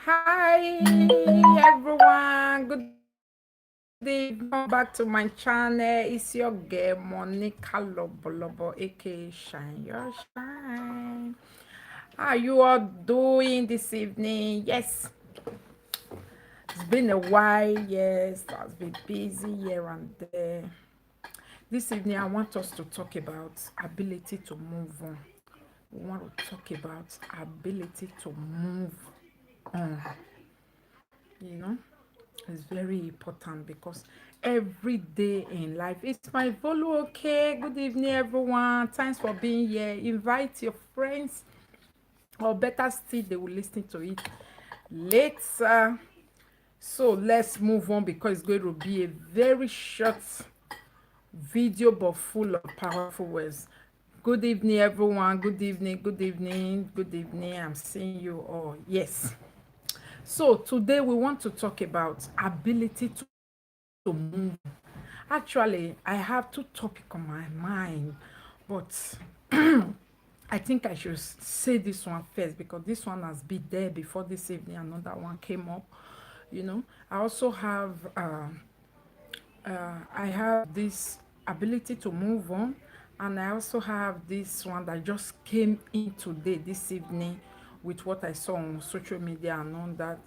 Hi everyone, good evening. Welcome back to my channel. It's your girl Monica Lobolobo, aka Shine Your Shine. How you all doing this evening? Yes, it's been a while. Yes, I've been busy here and there. This evening, I want us to talk about ability to move on. We want to talk about ability to move on. You know, it's very important because every day in life, it's my Volu. Okay, good evening everyone, thanks for being here. Invite your friends, or better still they will listen to it later. So let's move on because it's going to be a very short video but full of powerful words. Good evening everyone, good evening, good evening, good evening. I'm seeing you all. Yes, so today we want to talk about ability to move. Actually, I have two topics on my mind, but I think I should say this one first because this one has been there before this evening. Another one came up. I also have I have this ability to move on, and I also have this one that just came in today, this evening, with what I saw on social media and on that.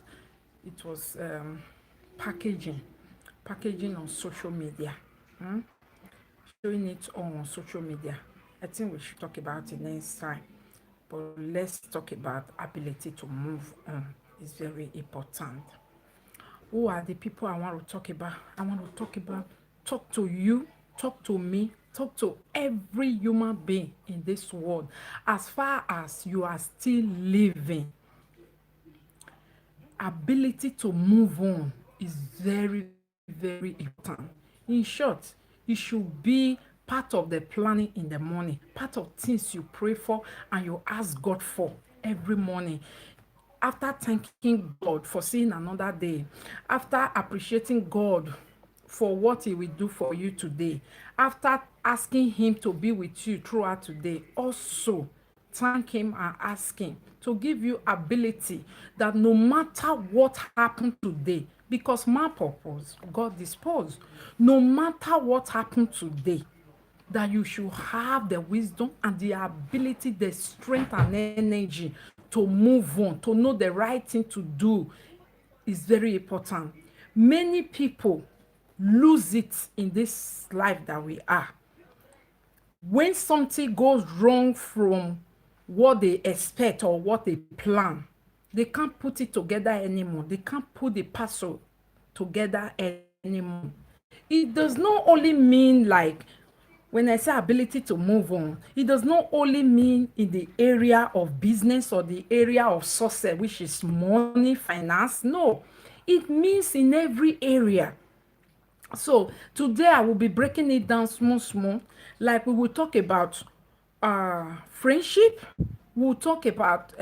It was packaging on social media, showing it on social media. I think we should talk about it next time, but let's talk about ability to move on. It's very important. Who are the people I want to talk about? I want to talk to you, talk to me, talk to every human being in this world. As far as you are still living, ability to move on is very, very important. In short, it should be part of the planning in the morning, part of things you pray for and you ask God for every morning. After thanking God for seeing another day, after appreciating God for what he will do for you today, after asking him to be with you throughout today, also thank him and ask him to give you ability that no matter what happened today, because my purpose God dispose, no matter what happened today, that you should have the wisdom and the ability, the strength and energy to move on, to know the right thing to do is very important. Many people lose it in this life that we are. When something goes wrong from what they expect or what they plan, they can't put it together anymore. They can't put the puzzle together anymore. It does not only mean, like, when I say ability to move on, it does not only mean in the area of business or the area of success, which is money, finance. No, it means in every area. So today I will be breaking it down small, small. Like, we will talk about friendship. We'll talk about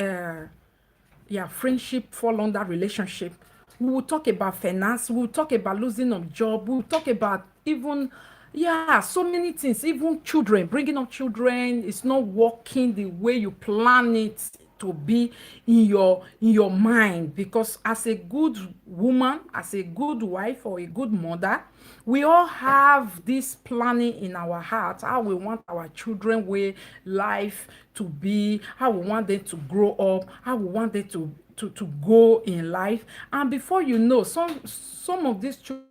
friendship fall under relationship. We will talk about finance. We will talk about losing of job. We will talk about even, so many things. Even children, bringing up children is not working the way you plan it to be in your mind. Because as a good woman, as a good wife or a good mother, we all have this planning in our heart, how we want our children way life to be, how we want them to grow up, how we want them to go in life. And before you know, some of these children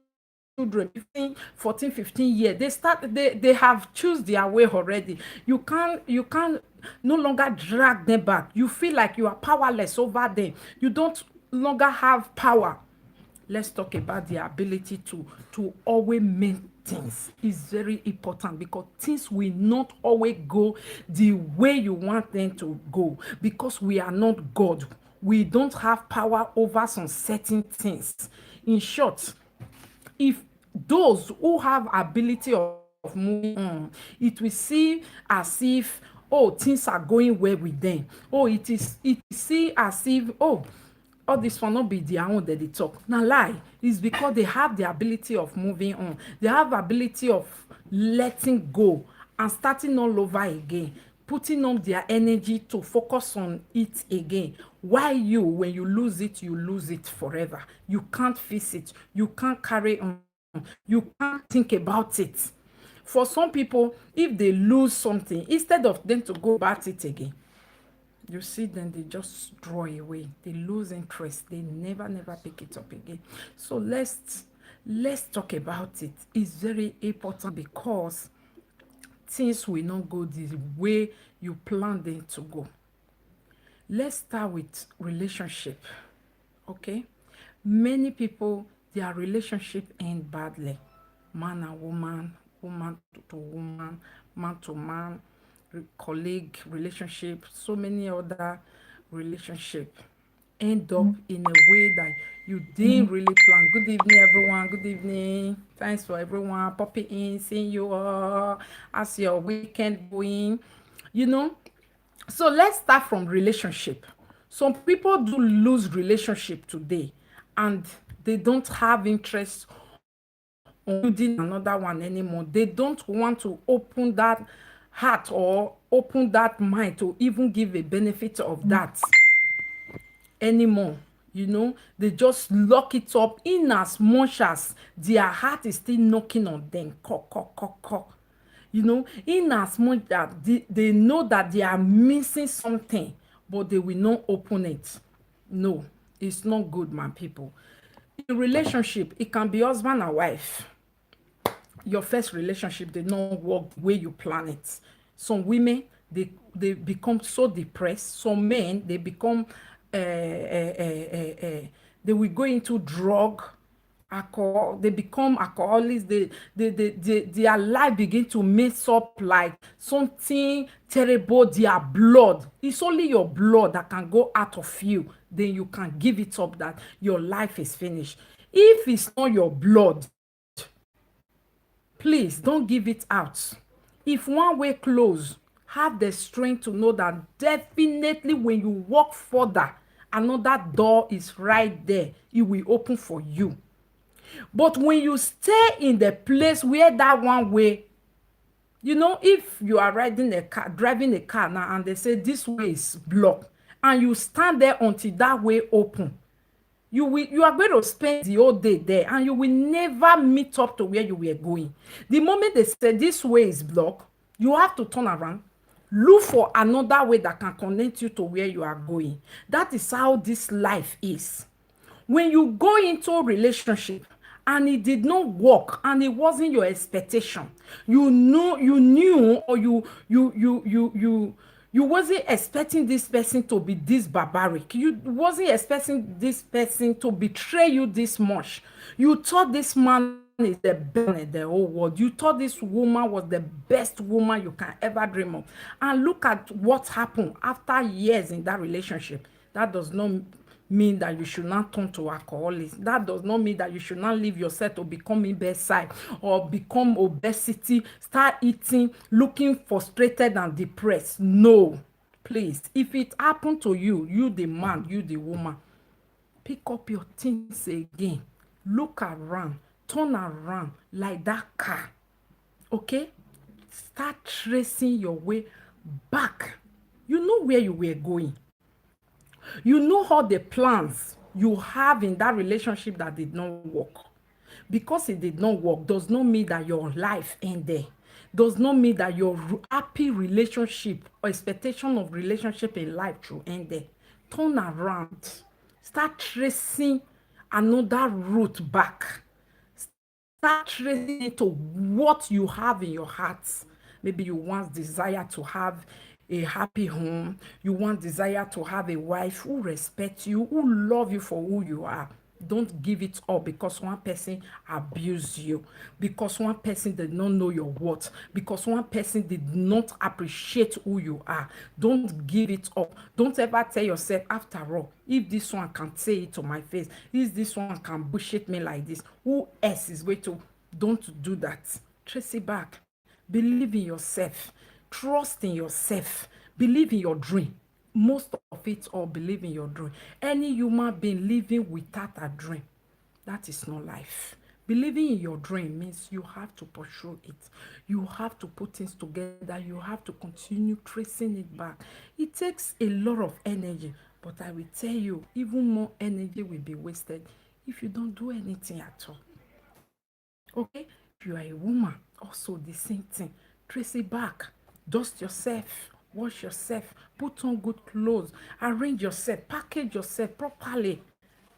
15, 14, 15 years, they have choose their way already. You can't no longer drag them back. You feel like you are powerless over them. You don't longer have power. Let's talk about the ability to always make things is very important, because things will not always go the way you want them to go, because we are not God. We don't have power over some certain things. In short, if those who have ability of moving on, it will seem as if, oh, things are going well with them. Oh, it see as if, oh, all this one not be their own that they talk. Now lie. It's because they have the ability of moving on. They have ability of letting go and starting all over again. putting up their energy to focus on it again. Why you, when you lose it forever. You can't fix it. You can't carry on. You can't think about it. For some people, if they lose something, instead of them to go about it again, you see them, they just draw away. They lose interest. They never pick it up again. So let's talk about it. It's very important because things will not go the way you plan them to go. Let's start with relationship. Okay, many people, their relationship end badly. Man and woman, woman to woman, man to man, colleague relationship, so many other relationship end up in a way that you didn't really plan. Good evening, everyone. Good evening. Thanks for everyone popping in, seeing you all. How's your weekend going? You know, so let's start from relationship. Some people do lose relationship today, and they don't have interest on building another one anymore. They don't want to open that heart or open that mind to even give a benefit of that anymore. You know, they just lock it up in as much as their heart is still knocking on them. You know, in as much that they know that they are missing something, but they will not open it. No, it's not good, my people. In relationship, it can be husband and wife. Your first relationship did not work the way you plan it. Some women, they become so depressed. Some men, they become they will go into drug, alcohol. They become alcoholics. Their life begin to mess up like something terrible. Their blood, it's only your blood that can go out of you. Then you can give it up that your life is finished. If it's not your blood, please don't give it out. If one way close, have the strength to know that definitely when you walk further, another door is right there. It will open for you. But when you stay in the place where that one way, you know, if you are riding a car, driving a car now, and they say this way is blocked, and you stand there until that way open, you are going to spend the whole day there, and you will never meet up to where you were going. The moment they say this way is blocked, you have to turn around, look for another way that can connect you to where you are going. That is how this life is. When you go into a relationship and it did not work and it wasn't your expectation, you knew, or you wasn't expecting this person to be this barbaric. You wasn't expecting this person to betray you this much. You thought this man is the best in the whole world. You thought this woman was the best woman you can ever dream of. And look at what happened after years in that relationship. That does not mean that you should not turn to alcoholics. That does not mean that you should not leave yourself to become imbecile or become obesity, start eating, looking frustrated and depressed. No, please. If it happened to you, you the man, you the woman, pick up your things again. Look around, turn around like that car. Okay? Start tracing your way back. You know where you were going. You know all the plans you have in that relationship that did not work. Because it did not work does not mean that your life ended. Does not mean that your happy relationship or expectation of relationship in life should end there. Turn around. Start tracing another route back. Start tracing into what you have in your heart. Maybe you once desire to have a happy home. You want desire to have a wife who respects you, who love you for who you are. Don't give it up because one person abused you, because one person did not know your worth, because one person did not appreciate who you are. Don't give it up. Don't ever tell yourself, after all, if this one can say it to my face, if this one can bullshit me like this, who else is going to? Don't do that. Trace it back. Believe in yourself. Trust in yourself. Believe in your dream. Most of it all, believe in your dream. Any human being living without a dream, that is not life. Believing in your dream means you have to pursue it. You have to put things together. You have to continue tracing it back. It takes a lot of energy, but I will tell you, even more energy will be wasted if you don't do anything at all. Okay? If you are a woman, also the same thing. Trace it back. Dust yourself. Wash yourself. Put on good clothes. Arrange yourself. Package yourself properly.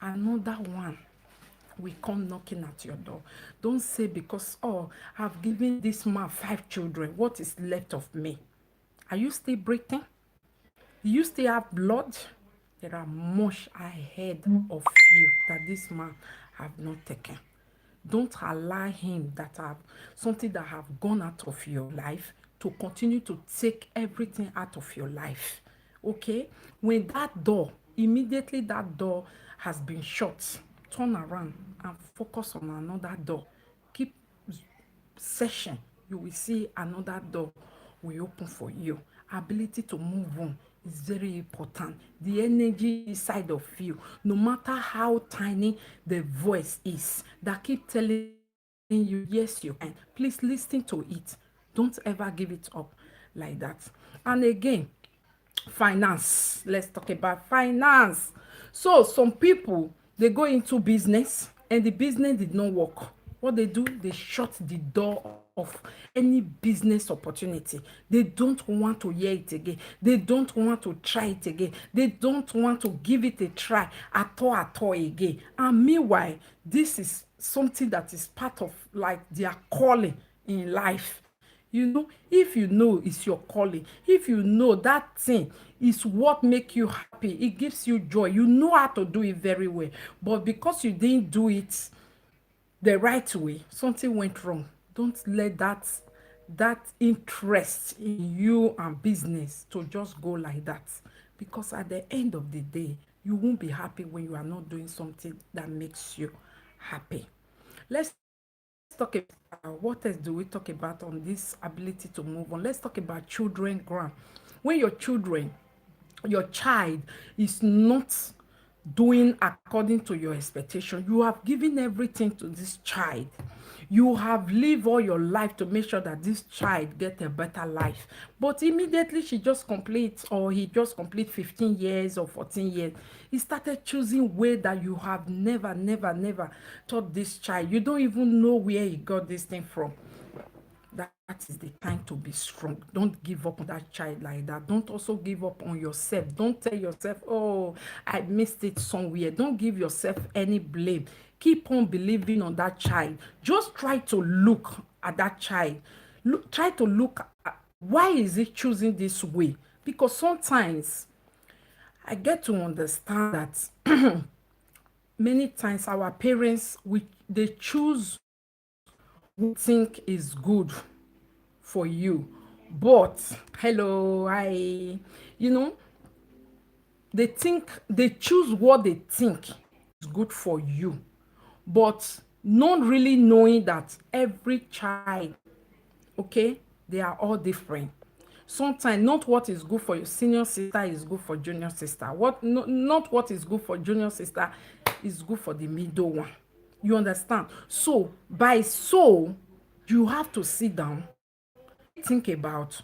Another one will come knocking at your door. Don't say because, oh, I've given this man 5 children. What is left of me? Are you still breathing? Do you still have blood? There are much ahead of you that this man have not taken. Don't allow him that have something that have gone out of your life to continue to take everything out of your life. Okay? When that door, immediately that door has been shut, turn around and focus on another door. Keep searching. You will see another door will open for you. Ability to move on is very important. The energy inside of you, no matter how tiny the voice is that keep telling you, yes, you can. Please listen to it. Don't ever give it up like that. And again, finance. Let's talk about finance. So some people, they go into business and the business did not work. What they do, they shut the door of any business opportunity. They don't want to hear it again. They don't want to try it again. They don't want to give it a try at all again. And meanwhile, this is something that is part of like their calling in life. You know, if you know it's your calling, if you know that thing is what make you happy, it gives you joy, you know how to do it very well, but because you didn't do it the right way, something went wrong. Don't let that interest in you and business to just go like that, because at the end of the day, you won't be happy when you are not doing something that makes you happy. Let's talk about what else do we talk about on this ability to move on. Let's talk about children grant. When your child is not doing according to your expectation, you have given everything to this child, you have lived all your life to make sure that this child get a better life, but immediately she just complete or he just complete 15 years or 14 years, he started choosing way that you have never taught this child. You don't even know where he got this thing from. That is the time to be strong. Don't give up on that child like that. Don't also give up on yourself. Don't tell yourself, oh, I missed it somewhere. Don't give yourself any blame. Keep on believing on that child. Just try to look at that child. Try to look at why is he choosing this way. Because sometimes I get to understand that many times our parents, they choose what we think is good for you, but hello, you know, they choose what they think is good for you, but not really knowing that every child, okay, they are all different. Sometimes not what is good for your senior sister is good for junior sister. Not what is good for junior sister is good for the middle one. You understand? So you have to sit down, think about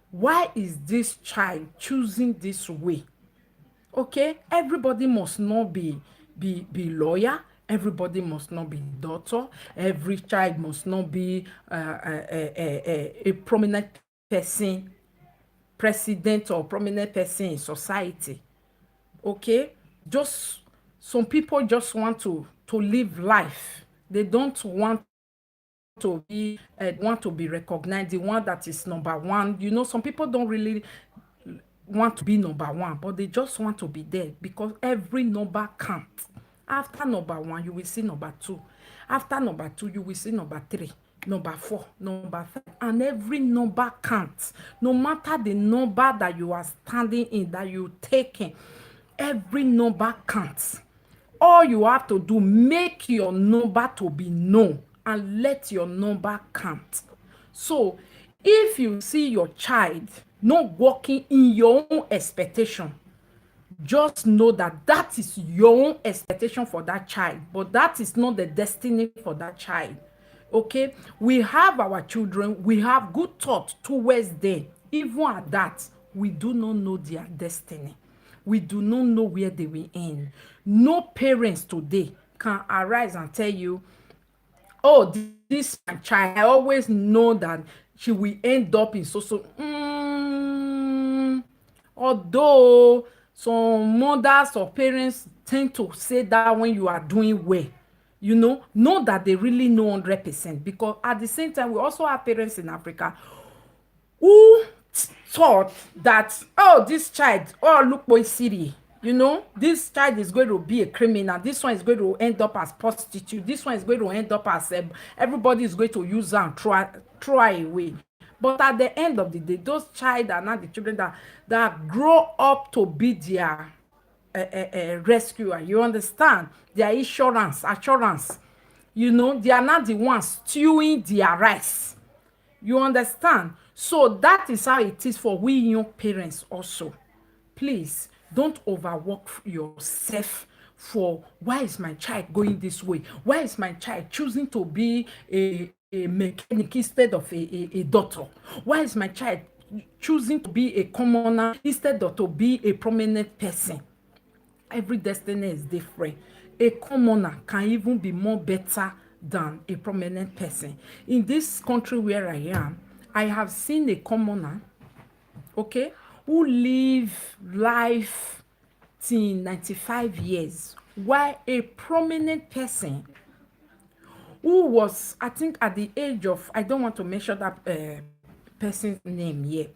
why is this child choosing this way. Okay, everybody must not be lawyer, everybody must not be doctor, every child must not be a prominent person, president or prominent person in society. Okay, just some people just want to live life. They don't want to be recognized, the one that is number one. You know, some people don't really want to be number one, but they just want to be there because every number counts. After number one, you will see number two. After number two, you will see number three, number 4, number 5, and every number counts. No matter the number that you are standing in, that you taking, every number counts. All you have to do, make your number to be known and let your number count. So if you see your child not working in your own expectation, just know that that is your own expectation for that child, but that is not the destiny for that child. Okay, we have our children, we have good thought towards them. Even at that, we do not know their destiny. We do not know where they will end. No parents today can arise and tell you, oh, this my child, I always know that she will end up in although some mothers or parents tend to say that when you are doing well, know that they really know 100%, because at the same time we also have parents in Africa who thought that, oh, this child, oh, look boy city, this child is going to be a criminal, this one is going to end up as prostitute, this one is going to end up as everybody is going to use her and throw her away. But at the end of the day, those child are not the children that grow up to be their rescuer. You understand? Their assurance. They are not the ones stewing their rice. You understand? So that is how it is for we young parents also. Please don't overwork yourself for, why is my child going this way? Why is my child choosing to be a mechanic instead of a doctor? Why is my child choosing to be a commoner instead of to be a prominent person? Every destiny is different. A commoner can even be more better than a prominent person. In this country where I am, I have seen a commoner, okay, who live life till 95 years, while a prominent person who was, I think, at the age of, I don't want to mention that person's name here.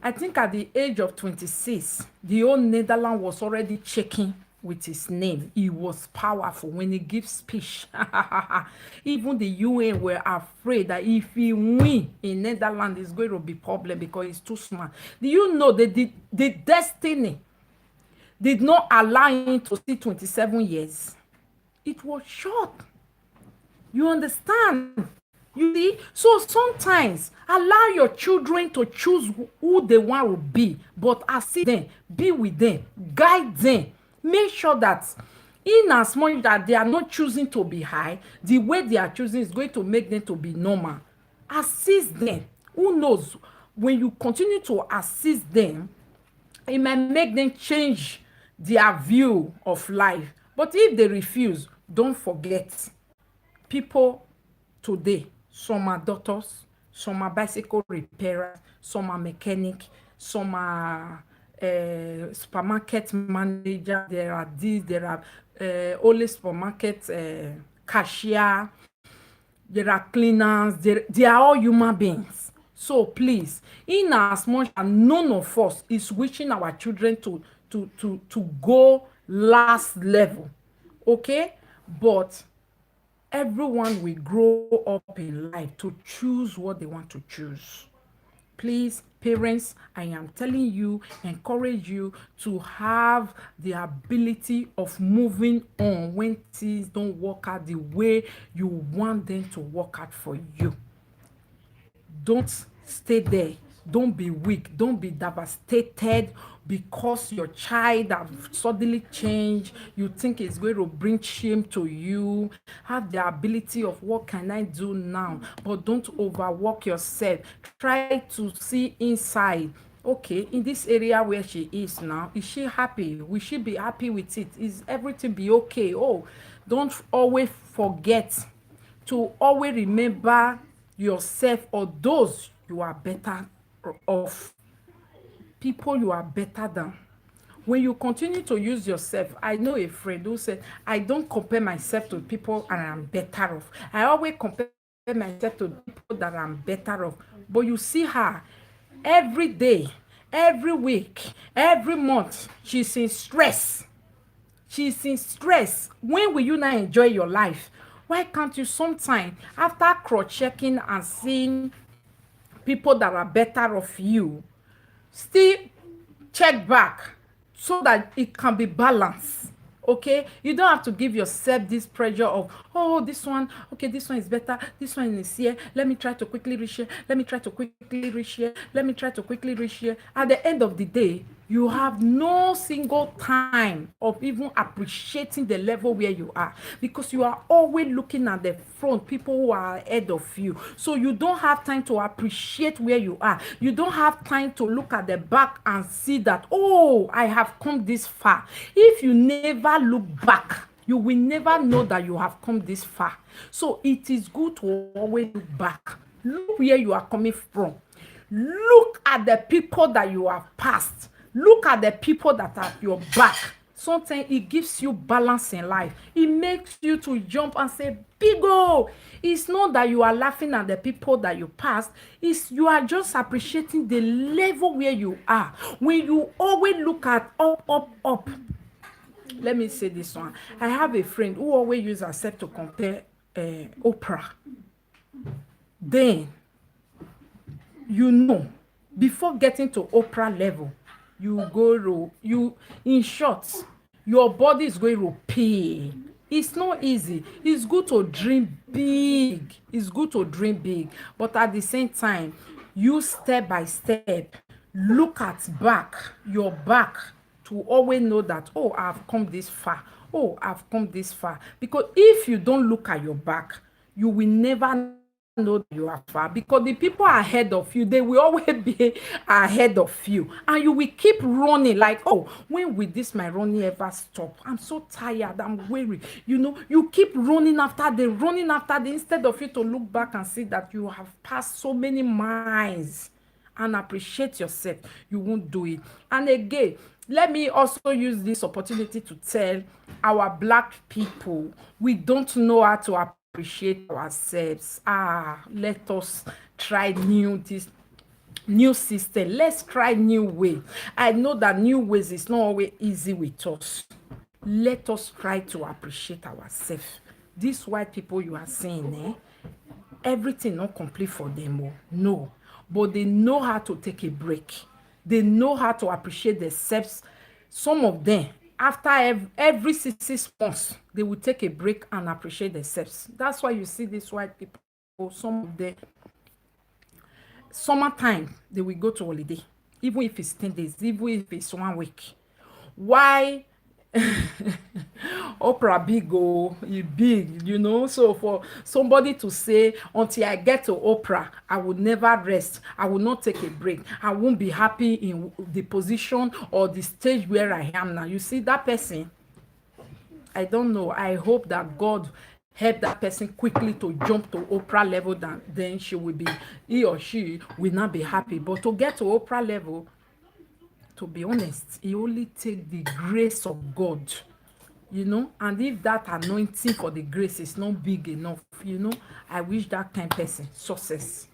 I think at the age of 26, the whole Netherlands was already checking with his name. He was powerful when he gives speech. Even the UN were afraid that if he win in Netherlands, it's going to be problem because he's too smart. Do you know that the destiny did not allow him to see 27 years? It was short. You understand? You see? So sometimes allow your children to choose who they want to be, but assist them, be with them, guide them. Make sure that in as much that they are not choosing to be high, the way they are choosing is going to make them to be normal. Assist them. Who knows? When you continue to assist them, it might make them change their view of life. But if they refuse, don't forget, people today, some are doctors, some are bicycle repairers, some are mechanic, some are supermarket manager. There are these, there are only supermarket cashier, there are cleaners, they are all human beings. So please, in as much as none of us is wishing our children to go last level, okay, but everyone will grow up in life to choose what they want to choose. Please, parents, I am telling you, encourage you to have the ability of moving on when things don't work out the way you want them to work out for you. Don't stay there. Don't be weak. Don't be devastated because your child have suddenly changed. You think it's going to bring shame to you. Have the ability of, what can I do now? But don't overwork yourself. Try to see inside. Okay, in this area where she is now, is she happy? Will she be happy with it? Is everything be okay? Oh, don't always forget to always remember yourself or those you are better of, people you are better than. When you continue to use yourself, I know a friend who said, I don't compare myself to people and I'm better off. I always compare myself to people that I'm better off. But you see her every day, every week, every month, she's in stress. She's in stress. When will you not enjoy your life? Why can't you sometime, after cross-checking and seeing people that are better of you, still check back so that it can be balanced? Okay, you don't have to give yourself this pressure of, oh, this one, okay, this one is better, this one is here, let me try to quickly reach here, let me try to quickly reach here, let me try to quickly reach here. At the end of the day, You have no single time of even appreciating the level where you are, because you are always looking at the front, people who are ahead of you. So you don't have time to appreciate where you are. You don't have time to look at the back and see that, oh, I have come this far. If you never look back, you will never know that you have come this far. So it is good to always look back. Look where you are coming from. Look at the people that you have passed. Look at the people that are at your back. Sometimes it gives you balance in life. It makes you to jump and say, Bigo. It's not that you are laughing at the people that you passed. It's you are just appreciating the level where you are. When you always look at up, up, up. Let me say this one. I have a friend who always uses herself to compare Oprah. Then, you know, before getting to Oprah level, in short, your body is going to pay. It's not easy. It's good to dream big. It's good to dream big. But at the same time, you step by step, look at your back, to always know that, oh, I've come this far. Oh, I've come this far. Because if you don't look at your back, you will never know that you are far, because the people ahead of you, they will always be ahead of you, and you will keep running like, oh, when will this my running ever stop? I'm so tired, I'm weary. You keep running after them instead of you to look back and see that you have passed so many miles and appreciate yourself. You won't do it. And again, let me also use this opportunity to tell our Black people, we don't know how to appreciate ourselves. Let us try this new system. Let's try new way. I know that new ways is not always easy with us. Let us try to appreciate ourselves. These white people you are seeing, everything not complete for them. No, but they know how to take a break. They know how to appreciate themselves. Some of them, after every 6 months, they will take a break and appreciate themselves. That's why you see these white people, some of them, summertime, they will go to holiday, even if it's 10 days, even if it's 1 week. Why? Oprah big, so for somebody to say, until I get to Oprah, I will never rest, I will not take a break, I won't be happy in the position or the stage where I am now. You see that person, I don't know, I hope that God help that person quickly to jump to Oprah level, then he or she will not be happy. But to get to Oprah level, to be honest, it only takes the grace of God, and if that anointing for the grace is not big enough, I wish that kind of person success,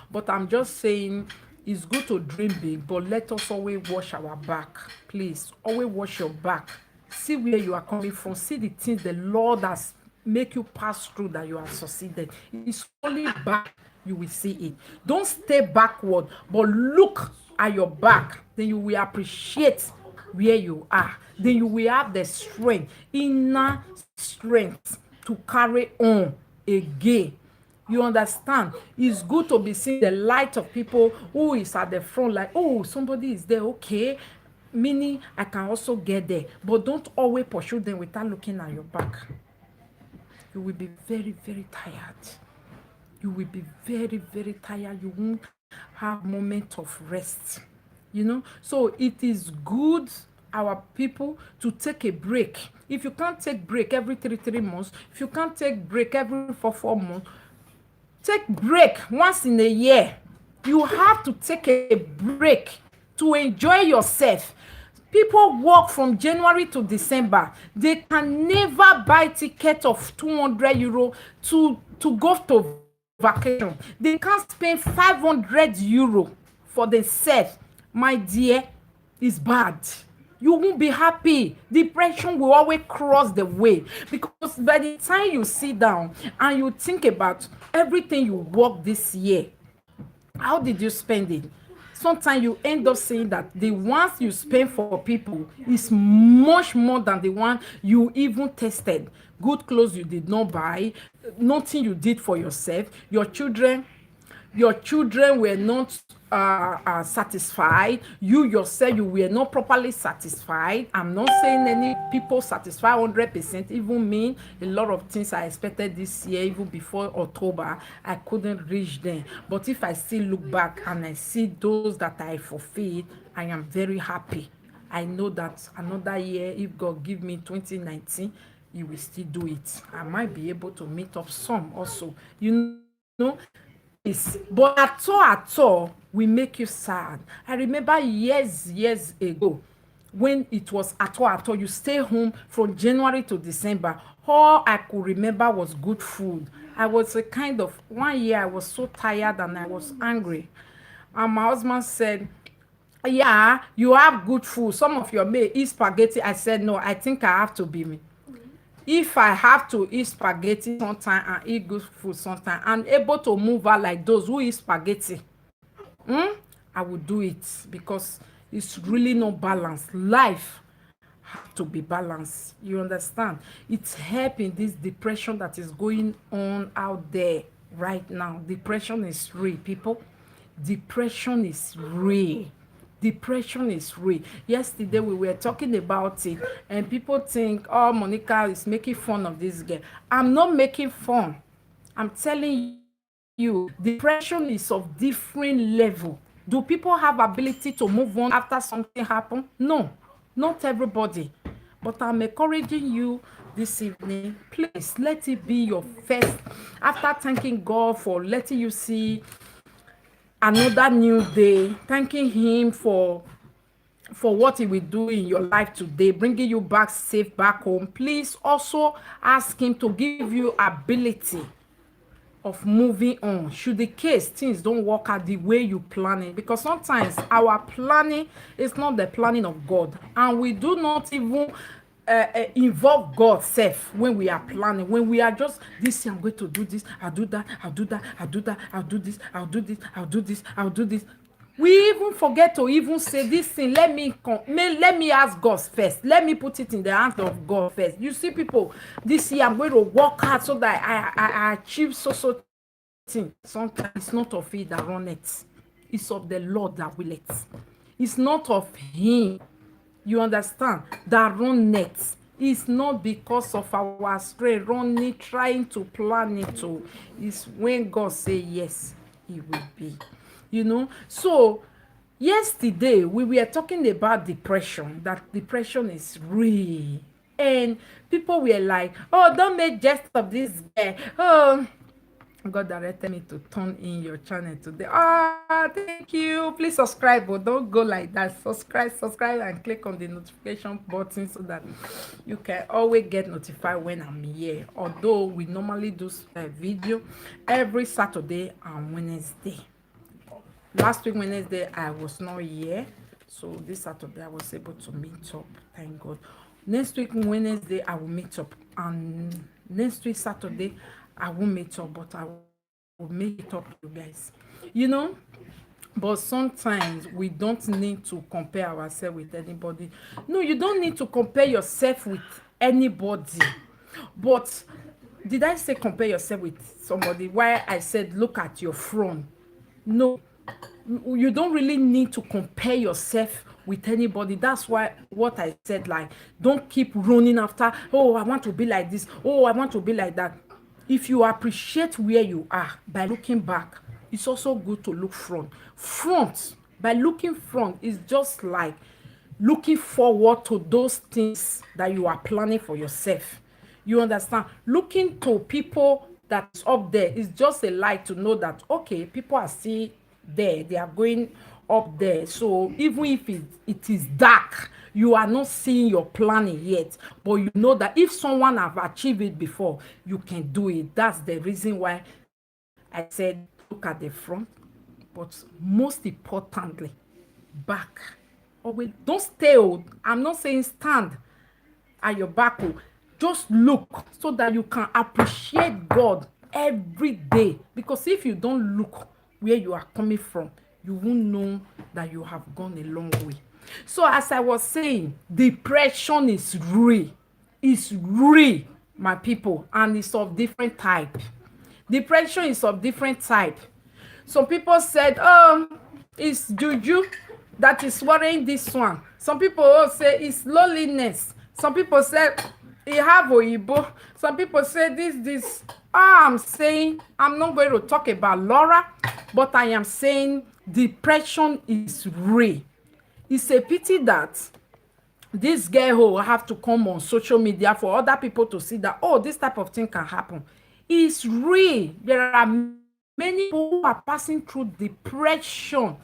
but I'm just saying, it's good to dream big, but let us always watch our back. Please, always watch your back. See where you are coming from. See the things the Lord has make you pass through that you have succeeded. It's only back you will see it. Don't stay backward, but look at your back. Then you will appreciate where you are. Then you will have the strength, inner strength, to carry on again. You understand? It's good to be seeing the light of people who is at the front, like, oh, somebody is there, okay, meaning I can also get there. But don't always pursue them without looking at your back. You will be very, very tired. You will be very, very tired. You won't have moment of rest. So it is good, our people, to take a break. If you can't take break every 3 months, if you can't take break every 4 months, take break once in a year. You have to take a break to enjoy yourself. People work from January to December. They can never buy ticket of 200 euro to go to vacation. They can't spend 500 euro for themselves. My dear, it's bad. You won't be happy. Depression will always cross the way, because by the time you sit down and you think about everything you worked this year, how did you spend it? Sometimes you end up saying that the ones you spend for people is much more than the one you even tested. Good clothes you did not buy, nothing you did for yourself, your children, your children were not satisfied, you yourself, you were not properly satisfied. I'm not saying any people satisfied 100%. Even me, a lot of things I expected this year, even before October, I couldn't reach them. But if I still look back and I see those that I fulfilled, I am very happy. I know that another year, if God give me 2019, He will still do it. I might be able to meet up some also. You know, is but at all will make you sad. I remember years ago when it was at all you stay home from January to December. All I could remember was good food. I was a kind of one year I was so tired and I was angry, and my husband said, yeah, you have good food, some of your may eat spaghetti. I said, no, I think I have to be me. If I have to eat spaghetti sometime and eat good food sometime, and able to move out like those who eat spaghetti, I will do it, because it's really not balanced. Life have to be balanced. You understand? It's helping this depression that is going on out there right now. Depression is real, people. Depression is real. Depression is real. Yesterday we were talking about it, and people think, oh, Monica is making fun of this girl. I'm not making fun. I'm telling you, depression is of different level. Do people have ability to move on after something happen? No, not everybody. But I'm encouraging you this evening, please let it be your first, after thanking God for letting you see another new day, thanking Him for what He will do in your life today, bringing you back safe back home. Please also ask Him to give you ability of moving on, should the case things don't work out the way you plan it, because sometimes our planning is not the planning of God, and we do not even involve God self when we are planning. When we are just, this year I'm going to do this, I'll do that, I'll do that, I'll do that, I'll do this, I'll do this, I'll do this, I'll do this. We even forget to even say this thing, let me ask God first, let me put it in the hands of God first. You see, people, this year I'm going to work hard so that I achieve so thing. Sometimes it's not of He that run it, it's of the Lord that will it. It's not of Him, you understand, that run it. It's not because of our strength running, trying to plan it to. It's when God say yes, He will be. You know, so yesterday we were talking about depression, that depression is real, and people were like, oh, don't make jest of this guy. Oh, God directed me to turn in your channel today. Ah, thank you. Please subscribe, but don't go like that. Subscribe and click on the notification button so that you can always get notified when I'm here. Although we normally do video every Saturday and Wednesday. Last week Wednesday I was not here, so this Saturday I was able to meet up. Thank God. Next week Wednesday I will meet up, and next week Saturday I won't meet up, but I will make it up to you guys. You know, but sometimes we don't need to compare ourselves with anybody. No, you don't need to compare yourself with anybody. But did I say compare yourself with somebody? Why I said look at your front? No, you don't really need to compare yourself with anybody. That's why what I said, like, don't keep running after, oh, I want to be like this, oh, I want to be like that. If you appreciate where you are by looking back, it's also good to look front. By looking front is just like looking forward to those things that you are planning for yourself. You understand? Looking to people that's up there is just a light to know that, okay, people are still there, they are going up there. So even if it is dark, you are not seeing your planning yet, but you know that if someone have achieved it before, you can do it. That's the reason why I said look at the front, but most importantly, back. Always don't stay old. I'm not saying stand at your back. Just look so that you can appreciate God every day, because if you don't look where you are coming from, you won't know that you have gone a long way. So as I was saying, depression is real. It's real, my people, and it's of different type. Depression is of different type. Some people said, it's juju that is worrying this one. Some people say it's loneliness. Some people said he have oyibo. Some people say this. I'm saying, I'm not going to talk about Laura, but I am saying depression is real. It's a pity that this girl will have to come on social media for other people to see that, oh, this type of thing can happen. It's real. There are many people who are passing through depression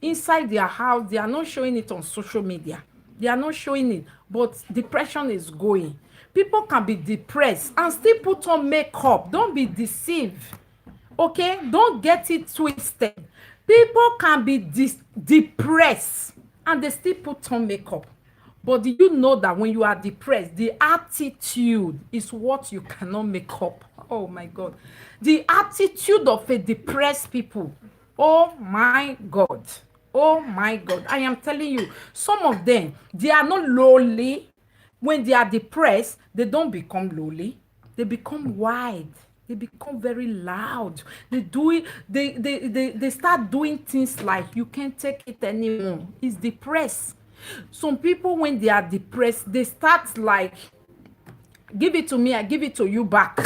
inside their house. They are not showing it on social media. They are not showing it, but depression is going. People can be depressed and still put on makeup. Don't be deceived. Okay? Don't get it twisted. People can be depressed and they still put on makeup. But do you know that when you are depressed, the attitude is what you cannot make up? Oh my God. The attitude of a depressed people. Oh my God. Oh my God. I am telling you, some of them, they are not lowly. When they are depressed, they don't become lowly. They become wide. They become very loud. They do it, they start doing things like you can't take it anymore. It's depressed. Some people, when they are depressed, they start like, give it to me, I give it to you back.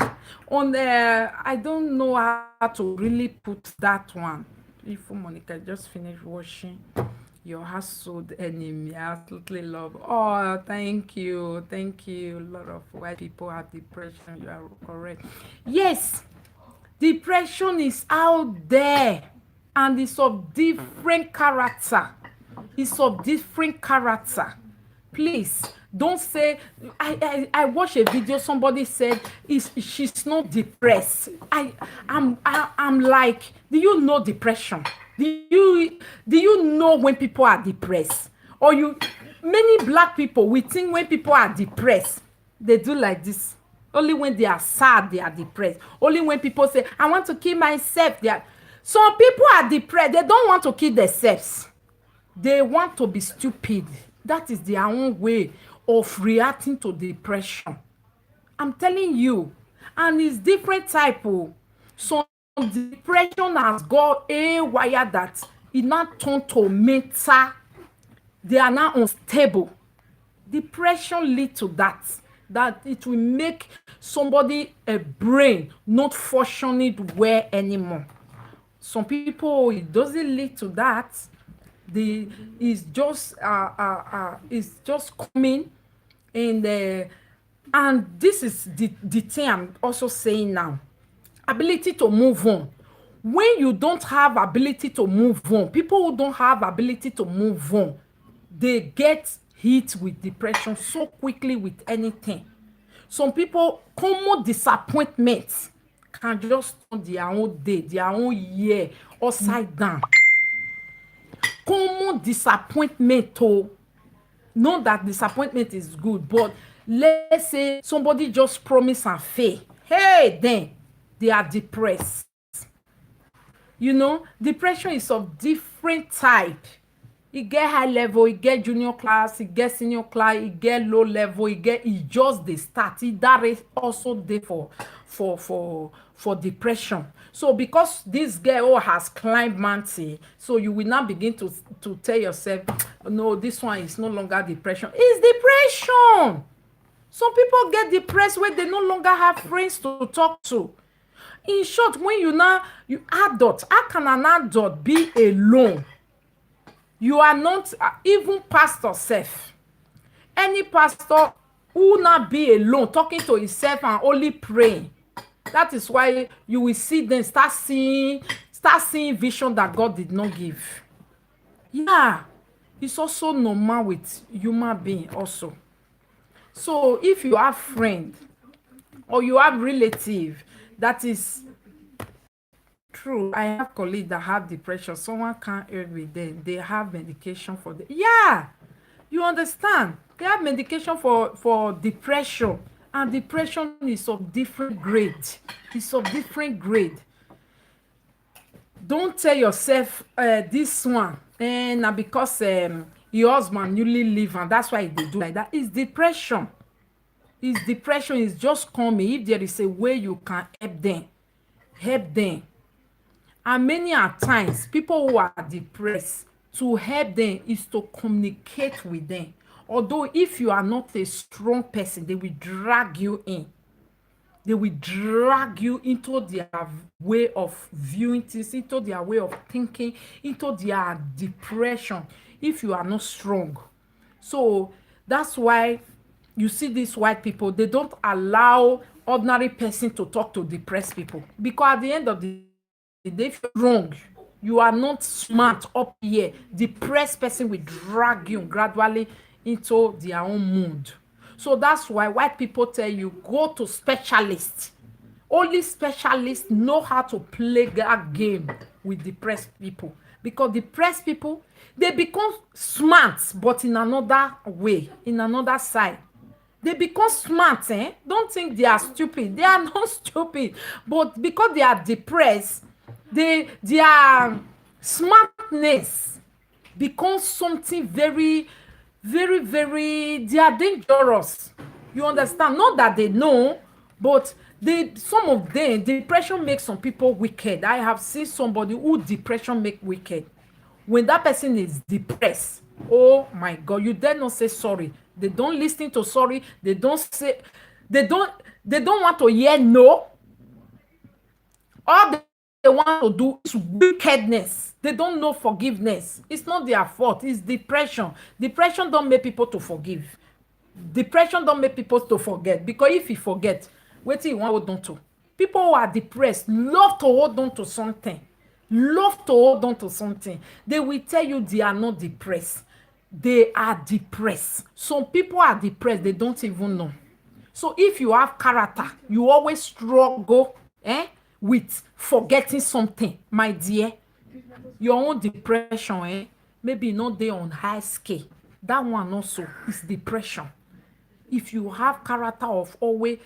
On the, I don't know how to really put that one. If Monica just finished washing your household enemy, I absolutely love. Oh, thank you. Thank you. A lot of white people have depression. You are correct. Yes, depression is out there and it's of different character. It's of different character. Please don't say, I watched a video, somebody said she's not depressed. I'm like, do you know depression? Do you know when people are depressed? Or many black people, we think when people are depressed, they do like this. Only when they are sad, they are depressed. Only when people say, I want to kill myself, they are. Some people are depressed, they don't want to kill themselves. They want to be stupid. That is their own way of reacting to depression. I'm telling you. And it's different type. Some depression has got a wire that it not turned to mental. They are now unstable. Depression leads to that. That it will make somebody a brain not functioning well anymore. Some people, it doesn't lead to that. It's just coming and this is the thing I'm also saying now. Ability to move on. When you don't have ability to move on, people who don't have ability to move on, they get hit with depression so quickly with anything. Some people, common disappointments can just turn their own day, their own year upside down. Common disappointment, oh, not that disappointment is good, but let's say somebody just promise and fail. Hey, then they are depressed. You know, depression is of different type. It get high level, it get junior class, it get senior class, it get low level, it just the start. That is also there for depression. So because this girl has climbed mountain, so you will now begin to tell yourself, no, this one is no longer depression. It's depression. Some people get depressed when they no longer have friends to talk to. In short, when you adult, how can an adult be alone? You are not even pastor self. Any pastor who not be alone, talking to himself and only praying. That is why you will see them start seeing vision that God did not give. Yeah, it's also normal with human being also. So if you have friend or you have relative that is true, I have colleagues that have depression. Someone can't help with them. They have medication for them. Yeah, you understand? They have medication for depression. And depression is of different grade. It's of different grade. Don't tell yourself this one. And because your husband newly leave and that's why they do like that. It's depression. It's depression is just coming. If there is a way you can help them, help them. And many a times, people who are depressed, to help them is to communicate with them. Although if you are not a strong person, they will drag you in. They will drag you into their way of viewing things, into their way of thinking, into their depression if you are not strong. So that's why you see these white people, they don't allow ordinary person to talk to depressed people, because at the end of the day, if you're wrong, you are not smart up here, depressed person will drag you gradually into their own mood. So that's why white people tell you go to specialists. Only specialists know how to play that game with depressed people, because depressed people, they become smart but in another way, in another side. They become smart. Don't think they are stupid, they are not stupid, but because they are depressed, their smartness becomes something very, very, very, they are dangerous. You understand? Not that they know, but some of them, depression makes some people wicked. I have seen somebody who depression make wicked. When that person is depressed, oh my God, you dare not say sorry. They don't listen to sorry. They don't say, they don't want to hear no. All they want to do is wickedness. They don't know forgiveness. It's not their fault. It's depression. Depression don't make people to forgive. Depression don't make people to forget, because if you forget, wetin you wan hold on to? People who are depressed love to hold on to something. Love to hold on to something. They will tell you they are not depressed. They are depressed. Some people are depressed, they don't even know. So if you have character, you always struggle with forgetting something, my dear. Your own depression, maybe not dey on high scale. That one also is depression. If you have character of always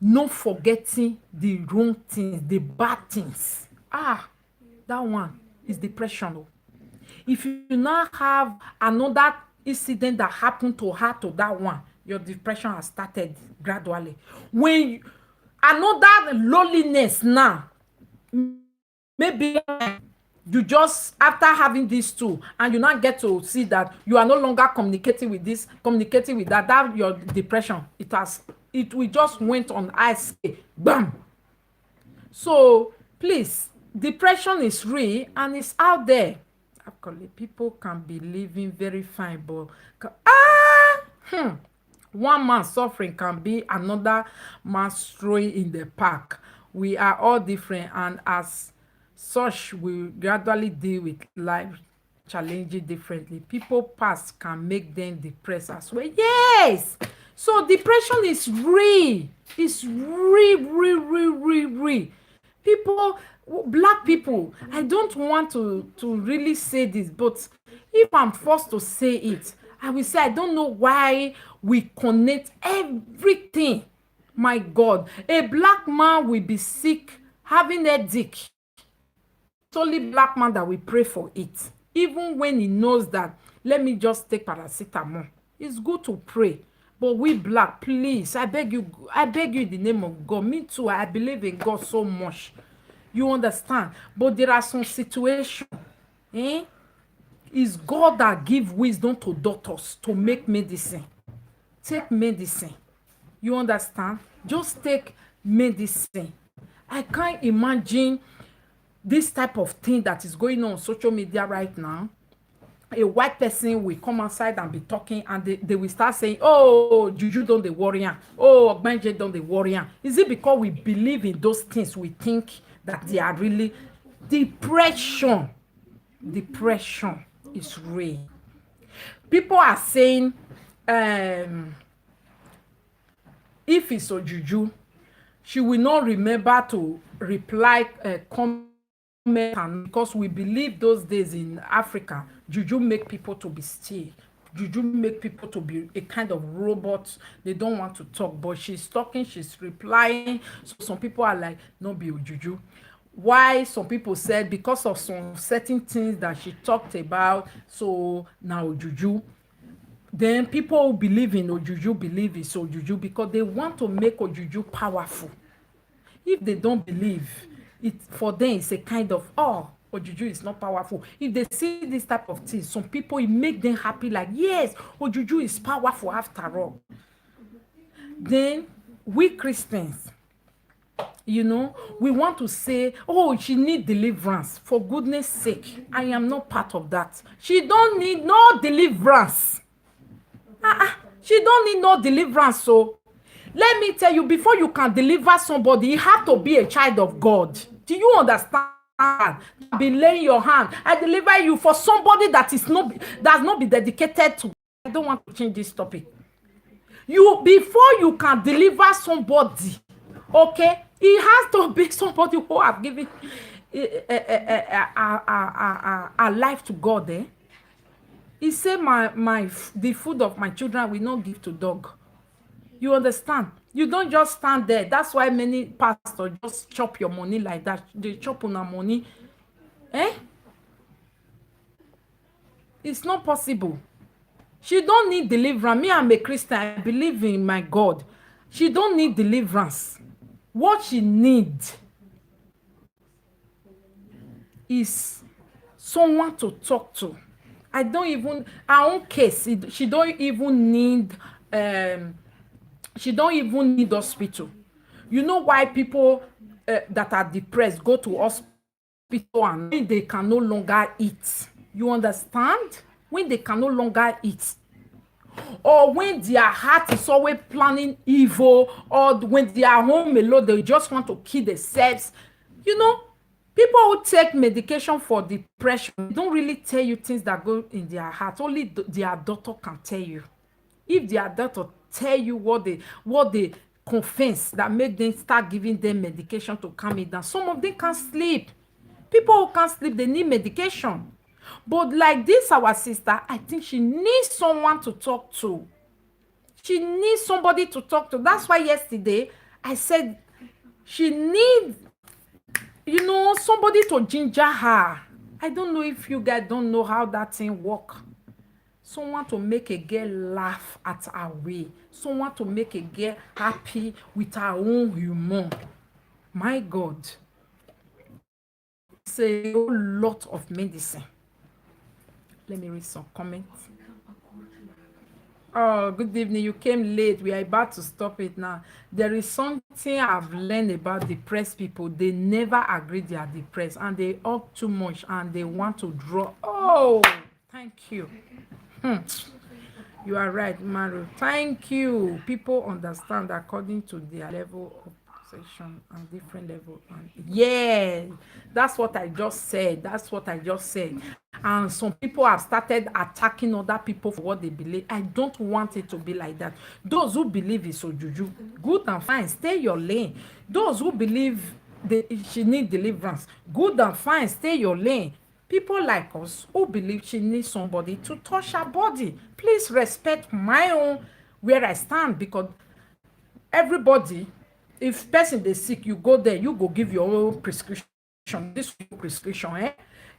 not forgetting the wrong things, the bad things, that one is depression. If you now have another incident that happened to her to that one, your depression has started gradually. When another loneliness now, maybe you just, after having these two, and you now get to see that you are no longer communicating with this, communicating with that your depression, it will just went on ice, bam. So please, depression is real and it's out there. Actually, people can be living very fine, but one man suffering can be another man strolling in the park. We are all different, and as such, we gradually deal with life challenges differently. People past can make them depressed as well. Yes. So depression is real. It's real, real, real, real, real. People, black people, I don't want to really say this, but if I'm forced to say it, I will say I don't know why we connect everything. My God, a black man will be sick, having a headache. It's only black man that will pray for it, even when he knows that, let me just take paracetamol. It's good to pray. But we black, please, I beg you in the name of God. Me too, I believe in God so much. You understand? But there are some situations, it's God that give wisdom to doctors to make medicine. Take medicine. You understand? Just take medicine. I can't imagine this type of thing that is going on social media right now. A white person will come outside and be talking, and they will start saying, oh, juju don dey worry am, oh, ogbanje don dey worry am. Is it because we believe in those things, we think that they are really? Depression is real. People are saying if it's a juju, she will not remember to reply comment, because we believe those days in Africa, juju make people to be still. Juju make people to be a kind of robot. They don't want to talk, but she's talking, she's replying. So some people are like, no be juju. Why? Some people said because of some certain things that she talked about, so now juju. Then people who believe in ojuju believe it's ojuju because they want to make ojuju powerful. If they don't believe, it for them it's a kind of, oh, Ojuju is not powerful. If they see this type of thing, some people, it make them happy, like, yes, Ojuju is powerful after all. Then we Christians, you know, we want to say, oh, she need deliverance. For goodness sake, I am not part of that. She don't need no deliverance. She don't need no deliverance. So let me tell you, before you can deliver somebody, you have to be a child of God. Do you understand? Be laying your hand, I deliver you, for somebody that is not, does not be dedicated to. I don't want to change this topic. You, before you can deliver somebody, okay, it has to be somebody who have given a life to God. He said, the food of my children will not give to dog. You understand? You don't just stand there. That's why many pastors just chop your money like that. They chop on our money. It's not possible. She don't need deliverance. Me, I'm a Christian. I believe in my God. She don't need deliverance. What she needs is someone to talk to. I don't even, her own case, she don't even need hospital. You know why people that are depressed go to hospital and they can no longer eat? You understand? When they can no longer eat, or when their heart is always planning evil, or when they are home alone, they just want to kill themselves. You know, people who take medication for depression don't really tell you things that go in their heart. Only their doctor can tell you. If their doctor tell you what they confess that make them start giving them medication to calm it down, some of them can't sleep. People who can't sleep, they need medication. But like this, our sister, I think she needs someone to talk to. She needs somebody to talk to. That's why yesterday I said she needs, you know, somebody to ginger her. I don't know if you guys don't know how that thing works. Someone to make a girl laugh at her way. Someone to make a girl happy with her own humor. My God. It's a whole lot of medicine. Let me read some comments. Oh, good evening. You came late. We are about to stop it now. There is something I've learned about depressed people. They never agree they are depressed, and they talk too much and they want to draw. Oh, thank you. You are right, Maru. Thank you. People understand according to their level of section and different level. And yeah, that's what I just said. And some people have started attacking other people for what they believe. I don't want it to be like that. Those who believe it's Ojuju, good and fine, stay your lane. Those who believe she need deliverance, good and fine, stay your lane. People like us who believe she needs somebody to touch her body, please respect my own where I stand, because everybody, if person dey sick, you go there, you go give your own prescription. This prescription,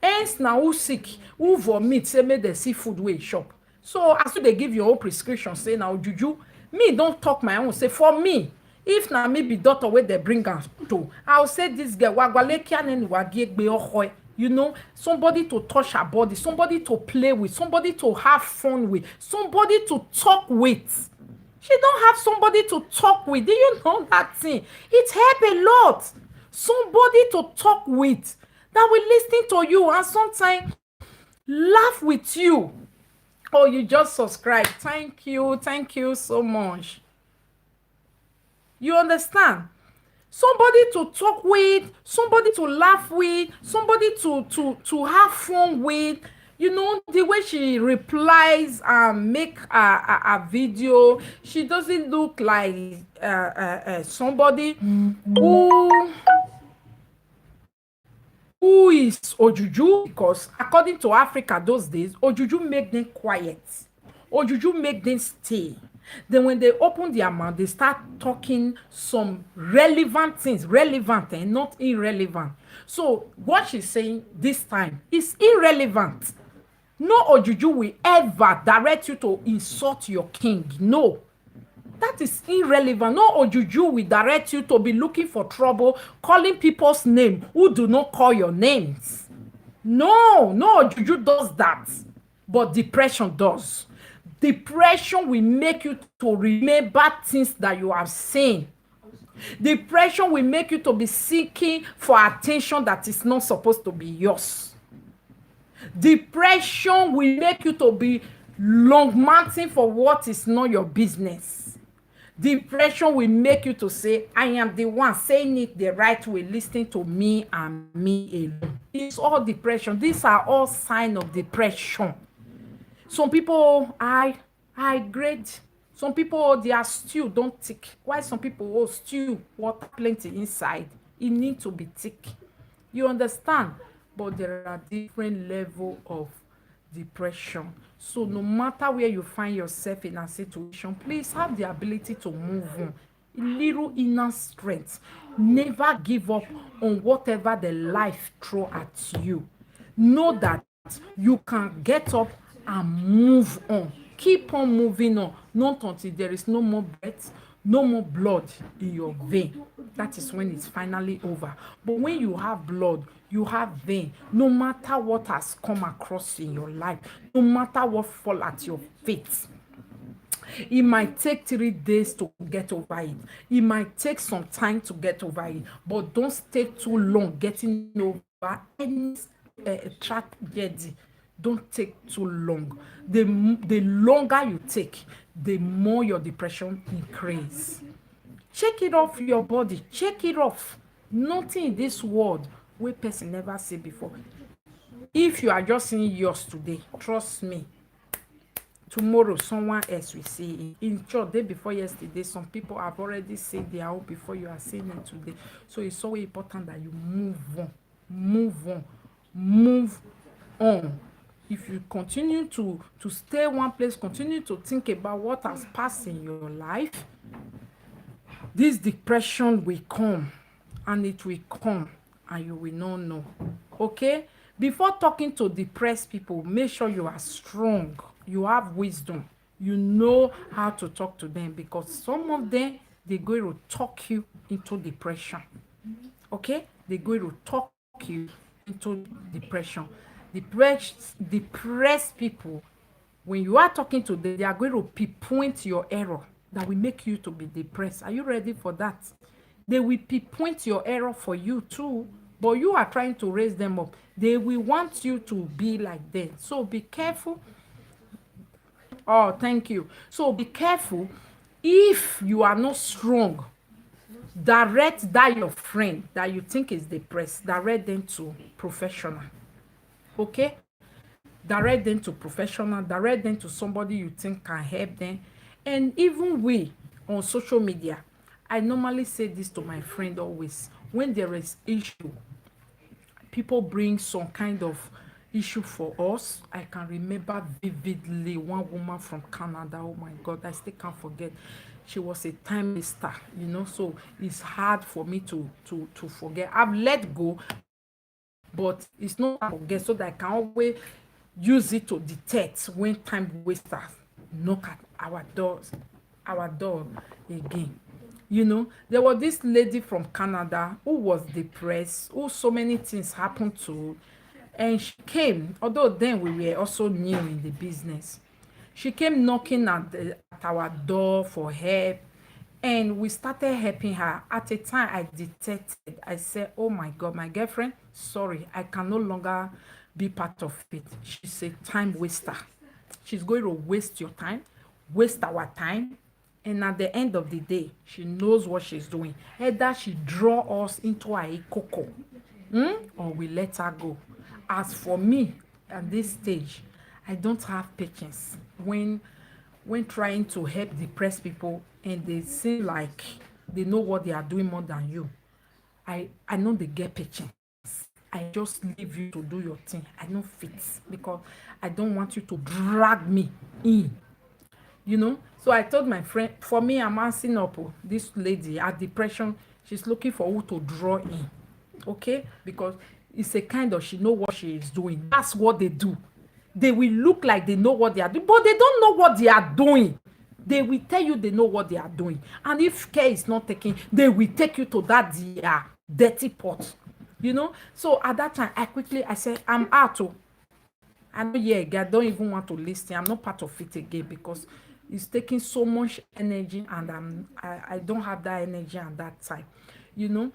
hence na who sick, who vomit, say make dem see food wey chop. So as you dey give your own prescription, say na Ojuju, me don talk my own. Say for me, if na me be doctor wey dey bring am to, I will say this girl wagwalekia neni wagiegbe ohoe. You know, somebody to touch her body, somebody to play with, somebody to have fun with, somebody to talk with. She don't have somebody to talk with. Do you know that thing? It help a lot. Somebody to talk with that will listen to you and sometimes laugh with you. Oh, you just subscribe. Thank you so much. You understand? Somebody to talk with, somebody to laugh with, somebody to have fun with. You know, the way she replies and make a video, she doesn't look like somebody who is Ojuju, because according to Africa those days, Ojuju make them quiet. Ojuju make them stay. Then when they open their mouth, they start talking some relevant things, relevant and not irrelevant. So what she's saying this time is irrelevant. No Ojuju will ever direct you to insult your king. No. That is irrelevant. No ojuju will direct you to be looking for trouble, calling people's name who do not call your names. No, no ojuju does that. But depression does. Depression will make you to remember things that you have seen. Depression will make you to be seeking for attention that is not supposed to be yours. Depression will make you to be long-mounting for what is not your business. Depression will make you to say, I am the one saying it the right way, listening to me and me alone. It's all depression. These are all signs of depression. Some people, I grade. Some people, their stew don't thick. Why some people, stew, water plenty inside. It needs to be thick. You understand? But there are different levels of depression. So no matter where you find yourself in a situation, please have the ability to move on. A little inner strength. Never give up on whatever the life throw at you. Know that you can get up and move on. Keep on moving on. Not until there is no more breath, no more blood in your vein. That is when it's finally over. But when you have blood, you have vein. No matter what has come across in your life, no matter what fall at your feet, it might take 3 days to get over it. It might take some time to get over it. But don't stay too long getting over any tragedy. Don't take too long. The longer you take, the more your depression increase. Check it off your body. Check it off. Nothing in this world wey person never see before. If you are just seeing yours today, trust me, tomorrow someone else will see it. In church, day before yesterday, some people have already seen their own before you are seeing it today. So it's so important that you move on. Move on. Move on. If you continue to stay one place, continue to think about what has passed in your life, this depression will come, and it will come, and you will not know. Okay? Before talking to depressed people, make sure you are strong. You have wisdom. You know how to talk to them, because some of them, they're going to talk you into depression. Okay? They're going to talk you into depression. Depressed people, when you are talking to them, they are going to pinpoint your error that will make you to be depressed. Are you ready for that? They will pinpoint your error for you too, but you are trying to raise them up. They will want you to be like them. So be careful. Oh, thank you. So be careful. If you are not strong, direct that your friend that you think is depressed, direct them to professional. Okay? Direct them to professional. Direct them to somebody you think can help them. And even we on social media, I normally say this to my friend always. When there is issue, people bring some kind of issue for us. I can remember vividly one woman from Canada. Oh my God, I still can't forget. She was a time waster, so it's hard for me to forget. I've let go, but it's not to forget, so that I can always use it to detect when time wasters knock at our door again. There was this lady from Canada who was depressed, who so many things happened to, and she came, although then we were also new in the business. She came knocking at our door for help, and we started helping her. At a time, I detected, I said, oh my God, my girlfriend, sorry, I can no longer be part of it. She's a time waster. She's going to waste your time, waste our time, and at the end of the day, she knows what she's doing. Either she draw us into a cocoa, or we let her go. As for me, at this stage, I don't have patience when trying to help depressed people and they seem like they know what they are doing more than you. I know they get patience. I just leave you to do your thing. I don't fit, because I don't want you to drag me in. So I told my friend, for me, I'm answering up. This lady, her depression, she's looking for who to draw in. Okay? Because it's a kind of, she know what she is doing. That's what they do. They will look like they know what they are doing, but they don't know what they are doing. They will tell you they know what they are doing. And if care is not taken, they will take you to that their dirty pot. You know? So at that time, I said, I'm out. Oh. I know, yeah, I don't even want to listen. I'm not part of it again because it's taking so much energy and I don't have that energy at that time, you know.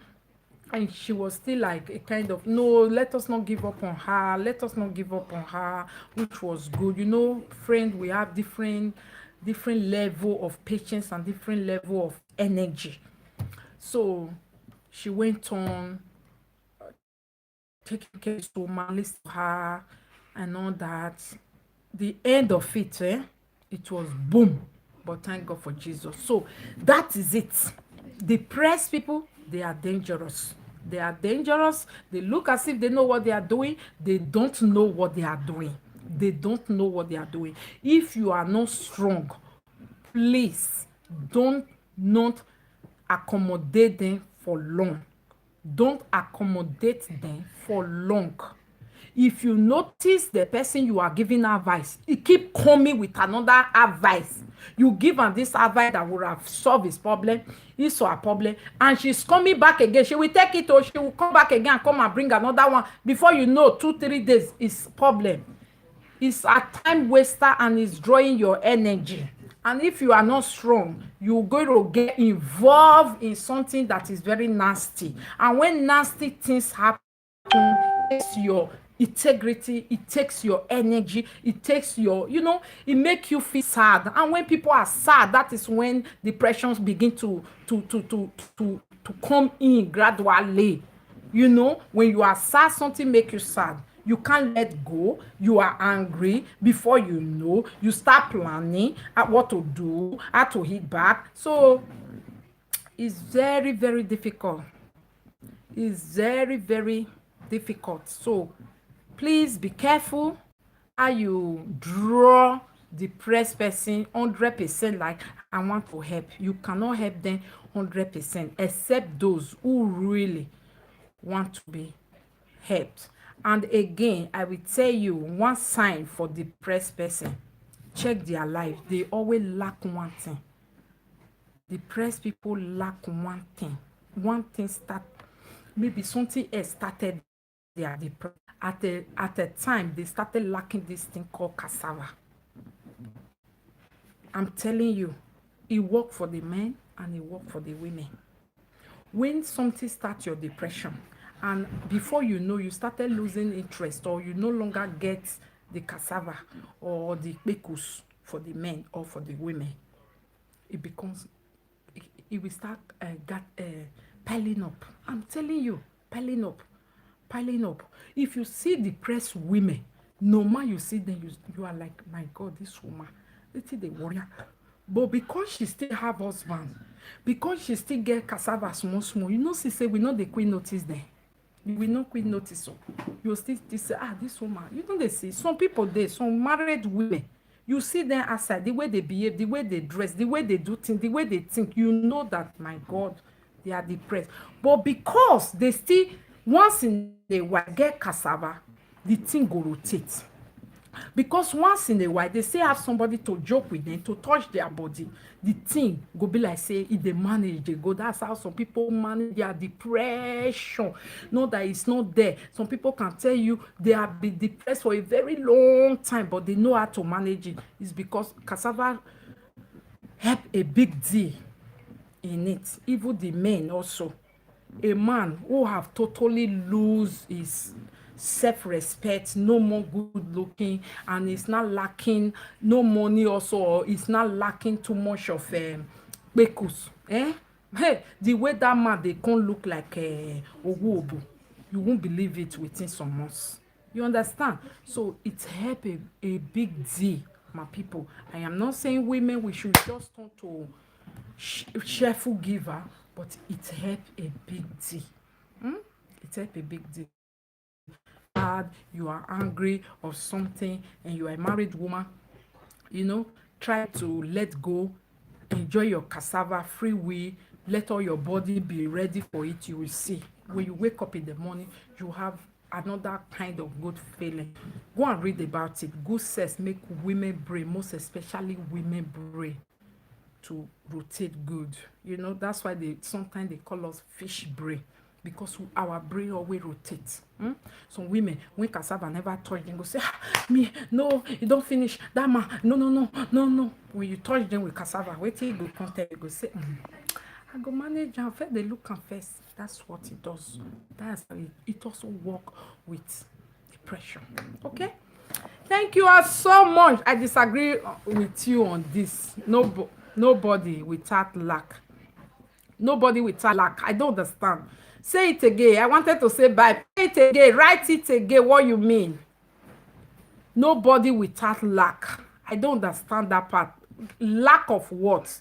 And she was still like a kind of, no, let us not give up on her, let us not give up on her, which was good. You know, friend, we have different level of patience and different level of energy. So she went on taking care of so malice to her and all that. The end of it, it was boom. But thank God for Jesus. So that is it. Depressed people, they are dangerous. They are dangerous. They look as if they know what they are doing. They don't know what they are doing. They don't know what they are doing. If you are not strong, please don't not accommodate them for long. Don't accommodate them for long. If you notice the person you are giving advice, he keep coming with another advice. You give am this advice that would have solved his problem, his or her problem, and she's coming back again. She will take it or she will come back again and come and bring another one. Before you know, 2-3 days is problem. It's a time waster and it's drawing your energy. And if you are not strong, you're going to get involved in something that is very nasty. And when nasty things happen, it's your integrity, it takes your energy, it takes your, you know, it makes you feel sad. And when people are sad, that is when depressions begin to come in gradually. You know, when you are sad, something make you sad. You can't let go. You are angry. Before you know, you start planning at what to do, how to hit back. So it's very, very difficult. It's very, very difficult. So please be careful how you draw depressed person 100%. Like, I want to help. You cannot help them 100%, except those who really want to be helped. And again, I will tell you one sign for depressed person. Check their life. They always lack one thing. Depressed people lack one thing. One thing start, maybe something else started their depression. At a time, they started lacking this thing called cassava. I'm telling you, it worked for the men and it worked for the women. When something starts your depression, and before you know, you started losing interest or you no longer get the cassava or the pekus for the men or for the women, it becomes, it will start piling up. I'm telling you, piling up. If you see depressed women, no matter you see them, you are like, my God, this woman, let's see the warrior. But because she still have husband, because she still get cassava small, you know, she say we know the queen notice them. We know queen notice. So you still say, this woman. You know, they see some people there, some married women. You see them outside, the way they behave, the way they dress, the way they do things, the way they think. You know that, my God, they are depressed. But because they still, once in a while, get cassava, the thing go rotate. Because once in a while they still have somebody to joke with them, to touch their body, the thing go be like say if they manage, they go. That's how some people manage their depression. Not that it's not there. Some people can tell you they have been depressed for a very long time, but they know how to manage it. It's because cassava help a big deal in it. Even the men also. A man who have totally lose his self-respect, no more good looking, and is not lacking no money also, or is not lacking too much of pekus. Hey, the way that man they can't look like Oguobu, you won't believe it within some months. You understand? So it help a big deal, my people. I am not saying women we should just turn to cheerful giver, but it help a big deal. It help a big deal. You are angry or something and you are a married woman, you know, try to let go, enjoy your cassava free will, let all your body be ready for it. You will see when you wake up in the morning, you have another kind of good feeling. Go and read about it. Good sex make women brain, most especially women brain to rotate good. You know, that's why they sometimes they call us fish brain, because our brain always rotates. Some women, when cassava never touch them, go say, me, no, you don't finish. That man, no, no, no, no, no. When you touch them with cassava, wait till you go contact, you go say, I go manage and first they look and first. That's what it does. That's how it also work with depression. Okay? Thank you all so much. I disagree with you on this. Nobody without lack. Nobody without lack. I don't understand. Say it again. I wanted to say bye. Say it again. Write it again. What you mean? Nobody without lack. I don't understand that part. Lack of what?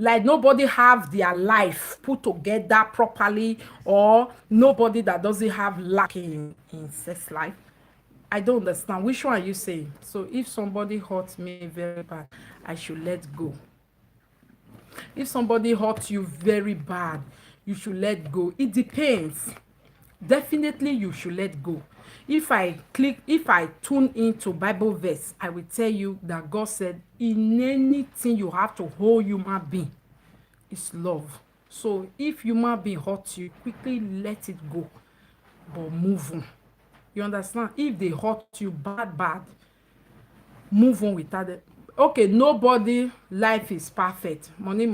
Like nobody have their life put together properly, or nobody that doesn't have lack in sex life. I don't understand. Which one are you saying? So if somebody hurts me very bad, I should let go. If somebody hurts you very bad, you should let go. It depends. Definitely you should let go. If I tune into Bible verse, I will tell you that God said, in anything you have to hold human being, it's love. So if human being hurts you, quickly let it go, but move on. You understand? If they hurt you bad, move on without it. Okay, nobody life is perfect. Money,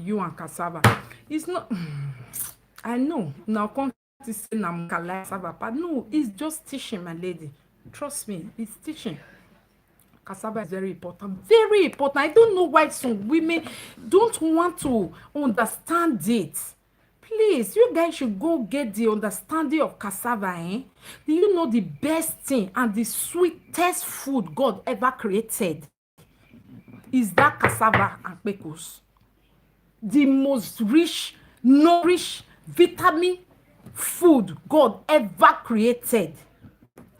you and cassava. It's not. I know. Now come to say na cassava, but no, it's just teaching, my lady. Trust me, it's teaching. Cassava is very important. Very important. I don't know why some women don't want to understand it. Please, you guys should go get the understanding of cassava. Do you know the best thing and the sweetest food God ever created is that cassava and kpekus? The most rich, nourished, vitamin food God ever created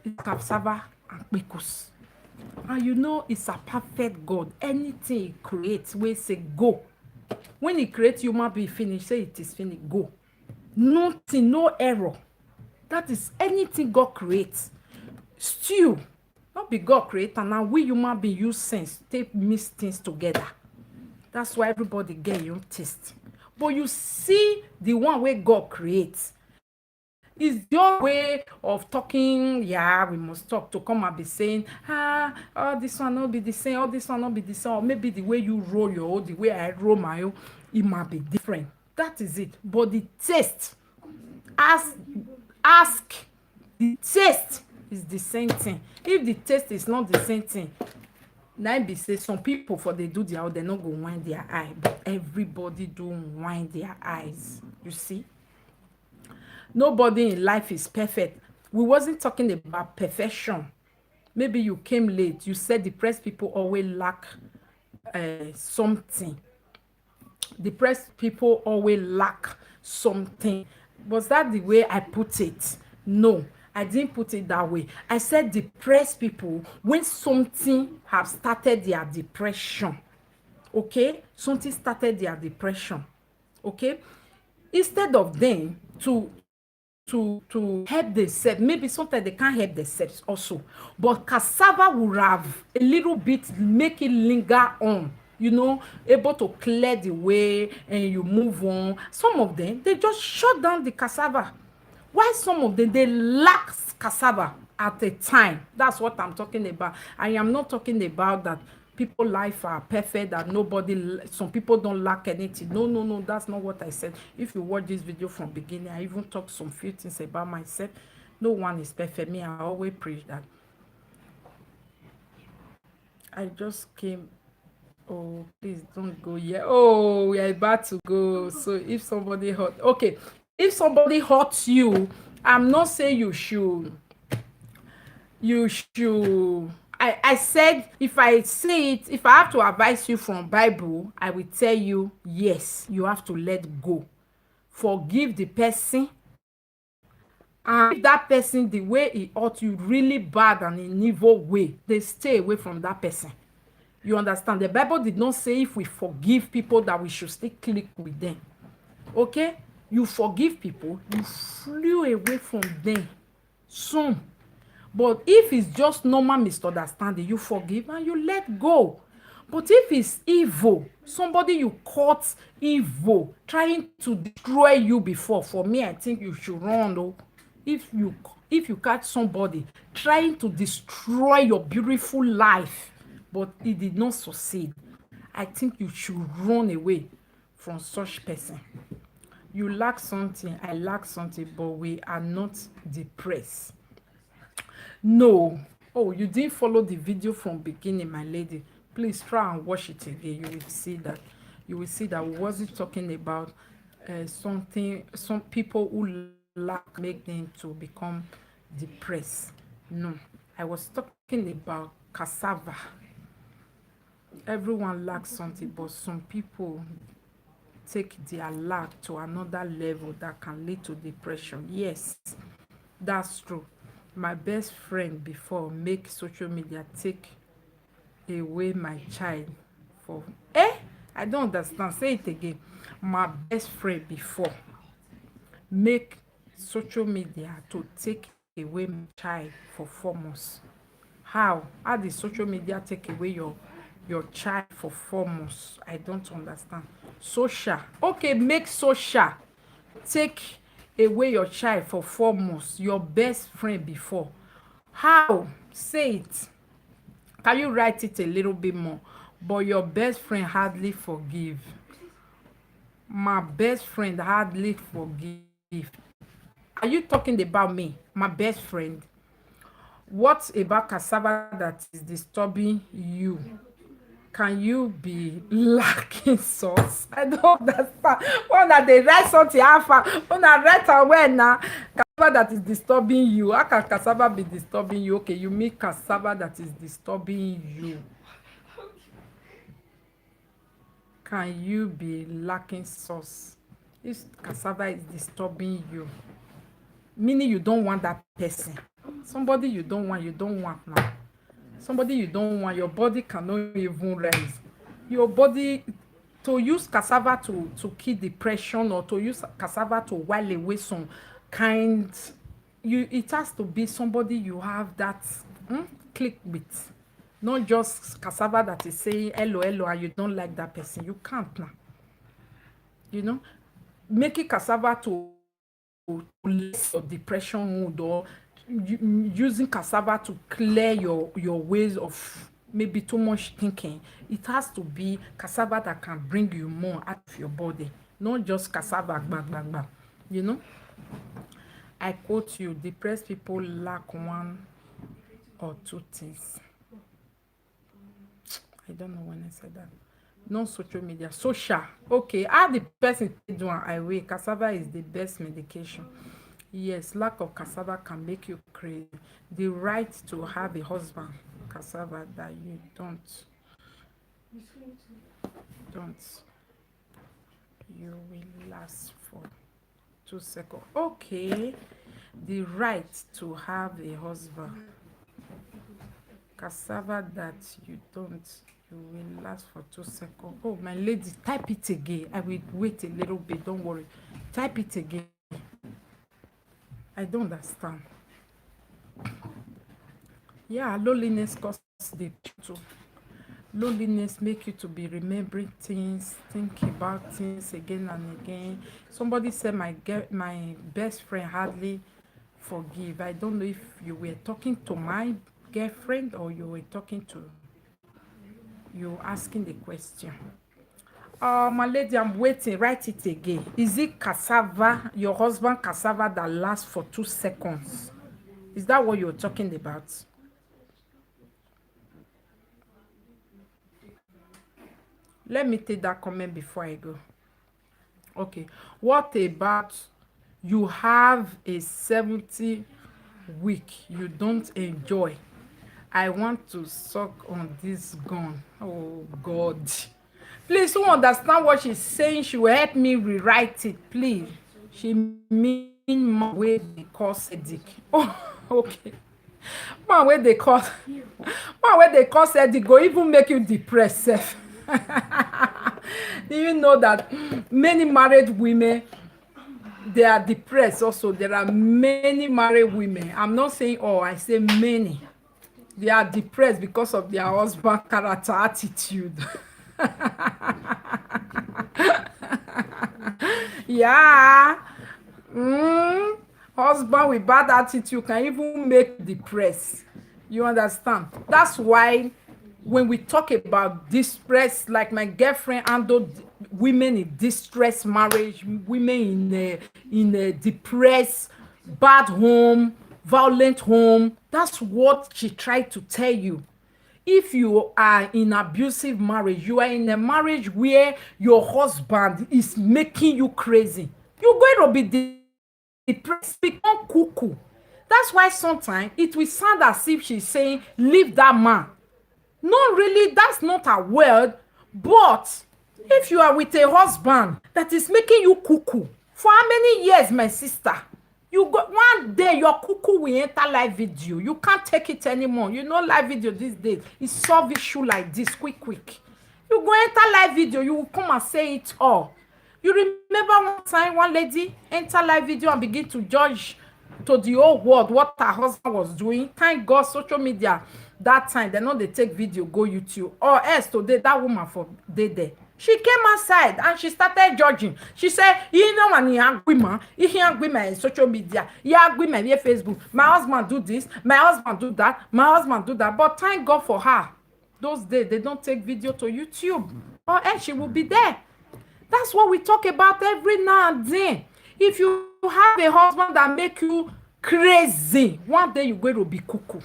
is cassava and kpekus. And you know it's a perfect God. Anything he creates, we say go. When he creates human being, finish, say it is finished, go. Nothing, no error. That is anything God creates. Stew, not be God creator. Now we human being use sense, take mix things together. That's why everybody get your taste. But you see the one where God creates. Is your way of talking, yeah, we must talk, to come and be saying, oh, this one not be the same, oh, this one not be the same, or maybe the way you roll your own, the way I roll my own, it might be different. That is it. But the taste, ask, the taste is the same thing. If the taste is not the same thing, now be say some people for they do their own, they not go wind their eye, but everybody do wind their eyes. You see? Nobody in life is perfect. We wasn't talking about perfection. Maybe you came late. You said depressed people always lack something. Depressed people always lack something. Was that the way I put it? No, I didn't put it that way. I said depressed people, when something have started their depression, okay? Something started their depression, okay? Instead of them to help themselves, maybe sometimes they can't help themselves also, but cassava will have a little bit, make it linger on, you know, able to clear the way, and you move on. Some of them, they just shut down the cassava, while some of them, they lack cassava at a time. That's what I'm talking about. I am not talking about that people life are perfect, that nobody, some people don't lack anything. No, that's not what I said. If you watch this video from beginning, I even talk some few things about myself. No one is perfect. Me, I always preach that. I just came. Oh, please don't go yet. Oh, we are about to go. So if somebody hurt, okay, if somebody hurts you, I'm not saying you should I said, if I say it, if I have to advise you from Bible, I will tell you, yes, you have to let go. Forgive the person. And if that person, the way he hurt you really bad and in evil way, they stay away from that person. You understand? The Bible did not say if we forgive people that we should still click with them. Okay? You forgive people, you flew away from them soon. But if it's just normal misunderstanding, you forgive and you let go. But if it's evil, somebody you caught evil trying to destroy you before, for me, I think you should run. Oh, if you catch somebody trying to destroy your beautiful life, but it did not succeed, I think you should run away from such person. You lack something, I lack something, but we are not depressed. No. Oh, you didn't follow the video from beginning, my lady. Please try and watch it again. You will see that. You will see that we wasn't talking about something. Some people who lack make them to become depressed. No, I was talking about cassava. Everyone lacks something, but some people take their lack to another level that can lead to depression. Yes, that's true. My best friend before make social media take away my child for I don't understand, say it again. My best friend before make social media to take away my child for 4 months. How did social media take away your child for 4 months? I don't understand. Social, okay, make social take away your child for 4 months. Your best friend before, how? Say it. Can you write it a little bit more? But your best friend hardly forgive. My best friend hardly forgive. Are you talking about me, my best friend? What about cassava that is disturbing you? Can you be lacking sauce? I don't understand. One that they write something alpha, one that write away now. Cassava that is disturbing you. How can cassava be disturbing you? Okay, you mean cassava that is disturbing you. Can you be lacking sauce? If cassava is disturbing you, meaning you don't want that person. Somebody you don't want now. Somebody you don't want, your body cannot even rise. Your body, to use cassava to kill depression, or to use cassava to while away some kind, it has to be somebody you have that click with. Not just cassava that is saying hello hello and you don't like that person. You can't now. You know, making cassava to less your depression mood, or using cassava to clear your ways of maybe too much thinking. It has to be cassava that can bring you more out of your body, not just cassava bang bang bang. You know, I quote you, depressed people lack one or two things. I don't know when I said that. No social media. Social. Okay. How the person do one I weigh. Cassava is the best medication. Yes, lack of cassava can make you crazy. The right to have a husband, cassava, that you don't. You will last for 2 seconds. Okay. The right to have a husband, cassava, that you don't. You will last for 2 seconds. Oh, my lady, type it again. I will wait a little bit. Don't worry. Type it again. I don't understand. Yeah, loneliness causes the too. Loneliness make you to be remembering things, think about things again and again. Somebody said my best friend hardly forgive. I don't know if you were talking to my girlfriend or you were talking to you asking the question. My lady, I'm waiting. Write it again. Is it cassava, your husband cassava, that lasts for 2 seconds? Is that what you're talking about? Let me take that comment before I go. Okay. What about you have a 70 week you don't enjoy? I want to suck on this gun. Oh God. Please, who understand what she's saying, she will help me rewrite it, please. She mean man wey dey cause headache. Oh, okay. Man wey dey cause headache go even make you depressed sef. Do you know that many married women, they are depressed also? There are many married women. I'm not saying all, I say many. They are depressed because of their husband character attitude. Yeah. Mm. Husband with bad attitude can even make depressed. You understand? That's why when we talk about distress, like my girlfriend handled women in distress marriage, women in a depressed, bad home, violent home. That's what she tried to tell you. If you are in abusive marriage, you are in a marriage where your husband is making you crazy, you're going to be depressed, become cuckoo. That's why sometimes it will sound as if she's saying leave that man. No, really, that's not a word. But if you are with a husband that is making you cuckoo for how many years, my sister? You go one day your cuckoo will enter live video. You can't take it anymore. You know live video these days is solve issue like this quick. You go enter live video, you will come and say it all. You remember one time one lady enter live video and begin to judge to the whole world what her husband was doing. Thank God social media that time they no dey take video go YouTube, or else today that woman for dey there. She came outside and she started judging. She said, you know, when he angry man, he angry my social media, he angry my Facebook. My husband do this, my husband do that, my husband do that. But thank God for her. Those days they don't take video to YouTube, or else she will be there. That's what we talk about every now and then. If you have a husband that make you crazy, one day you're going to be cuckoo.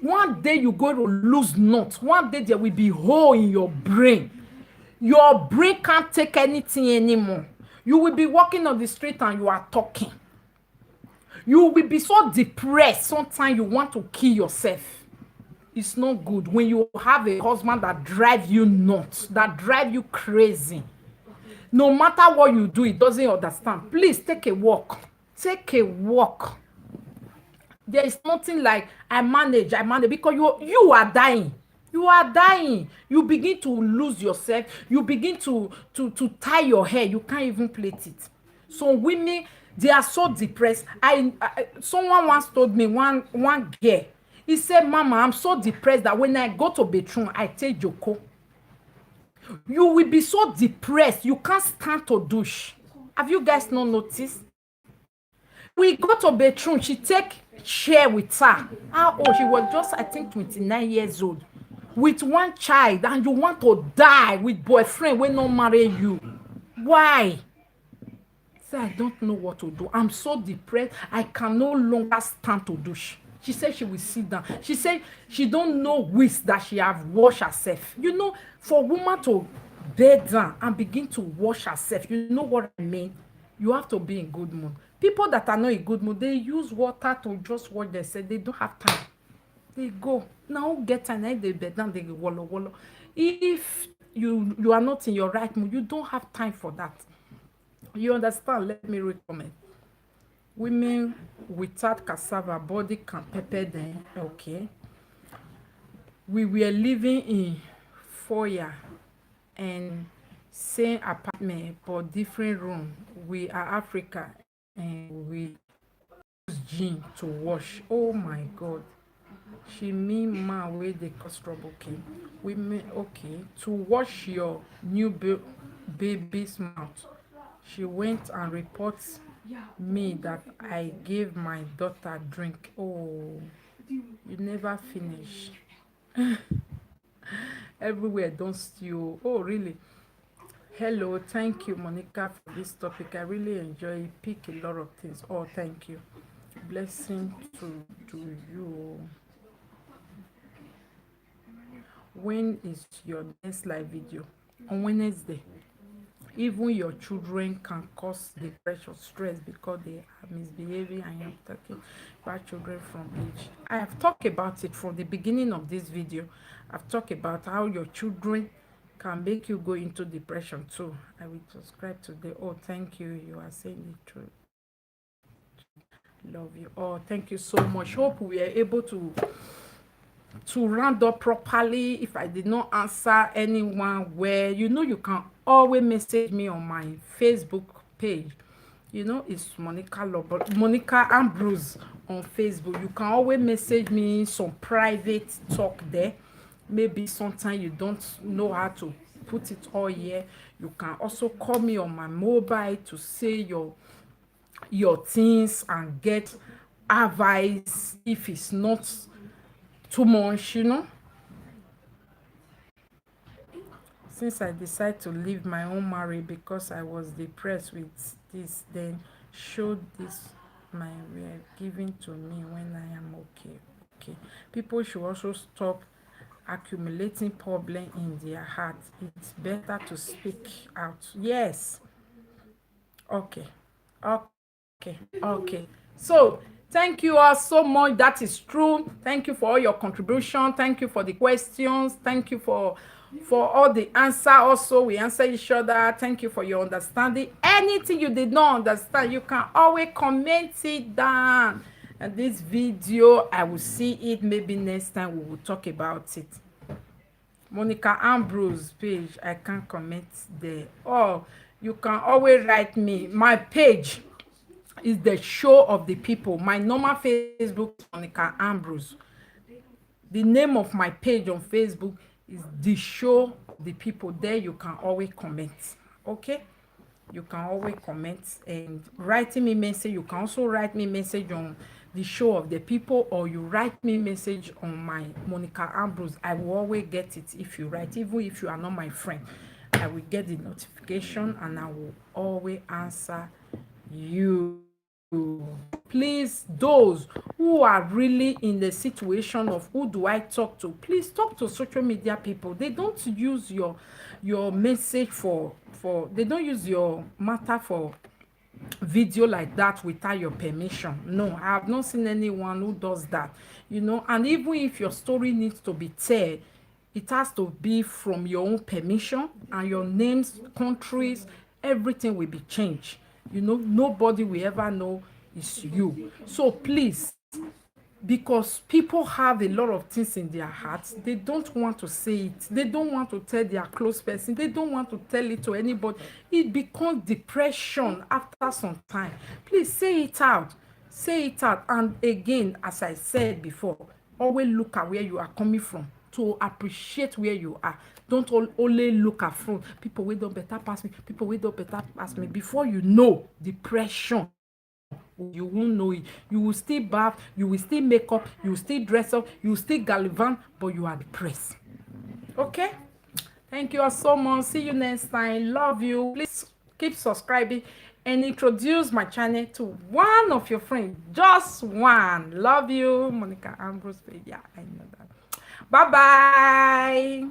One day you're going to lose nuts. One day there will be hole in your brain. Your brain can't take anything anymore. You will be walking on the street and you are talking. You will be so depressed. Sometimes you want to kill yourself. It's not good when you have a husband that drive you nuts, that drive you crazy. No matter what you do, it doesn't understand. Please take a walk. Take a walk. There is nothing like I manage, because you are dying. You are dying. You begin to lose yourself. You begin to tie your hair. You can't even plait it. So women, they are so depressed. Someone once told me, one girl, he said, Mama, I'm so depressed that when I go to bathroom, I take Joko. You will be so depressed you can't stand to douche. Have you guys not noticed? We go to bathroom, she take chair with her. How old? She was just, I think, 29 years old, with one child, and you want to die with boyfriend when not marry you. Why? Say, I don't know what to do. I'm so depressed. I can no longer stand to douche. She said she will sit down. She said she don't know which that she have washed herself. You know, for a woman to bed down and begin to wash herself, you know what I mean? You have to be in good mood. People that are not in good mood, they use water to just wash themselves. They don't have time. They go. Now get time, they bed down, they go wallow. If you are not in your right mood, you don't have time for that. You understand? Let me recommend. Women without cassava, body can pepper them. Okay. We were living in foyer and same apartment but different room. We are Africa and we use gin to wash. Oh my God. She mean man where they cause trouble came. Women, okay, to wash your new baby's mouth. She went and reports me that I gave my daughter drink. Oh, you never finish. Everywhere don't steal. Oh, really? Hello, thank you, Monica, for this topic. I really enjoy it. Pick a lot of things. Oh, thank you. Blessing to you. When is your next live video? On Wednesday. Even your children can cause depression, stress because they are misbehaving, and you're talking about children from age. I have talked about it from the beginning of this video. I've talked about how your children can make you go into depression too. I will subscribe today. Oh, thank you. You are saying the truth. Love you. Oh, thank you so much. Hope we are able to round up properly. If I did not answer anyone, where you know you can always message me on my Facebook page. You know, it's Monica Ambrose on Facebook. You can always message me some private talk there. Maybe sometimes you don't know how to put it all here. You can also call me on my mobile to say your things and get advice if it's not too much, you know. Since I decided to leave my own marriage because I was depressed with this, then showed this my were given to me when I am okay. Okay. People should also stop accumulating problem in their heart. It's better to speak out. Yes. Okay. Okay. So thank you all so much. That is true. Thank you for all your contribution. Thank you for the questions. Thank you for all the answer. Also, we answer each other. Thank you for your understanding. Anything you did not understand, you can always comment it down. And this video, I will see it. Maybe next time we will talk about it. Monica Ambrose page, I can't comment there. Oh, you can always write me. My page is the show of the people. My normal Facebook is Monica Ambrose. The name of my page on Facebook is the show of the people. There you can always comment. Okay, you can always comment and write me message. You can also write me message on the show of the people, or you write me message on my Monica Ambrose. I will always get it. If you write, even if you are not my friend, I will get the notification and I will always answer you. Please, those who are really in the situation of who do I talk to, please talk to social media people. They don't use your message for they don't use your matter for video like that without your permission. No, I have not seen anyone who does that, you know. And even if your story needs to be told, it has to be from your own permission, and your names, countries, everything will be changed. You know, nobody will ever know it's you. So please, because people have a lot of things in their hearts, they don't want to say it. They don't want to tell their close person. They don't want to tell it to anybody. It becomes depression after some time. Please say it out. Say it out. And again, as I said before, always look at where you are coming from to appreciate where you are. Don't only look at front. People wey don better pass me. People wey don better pass me. Before you know, depression, you won't know it. You will still bath, you will still make up, you will still dress up, you will still gallivant, but you are depressed. Okay, thank you all so much. See you next time. Love you. Please keep subscribing and introduce my channel to one of your friends. Just one. Love you, Monica Ambrose. Yeah, I know that. Bye.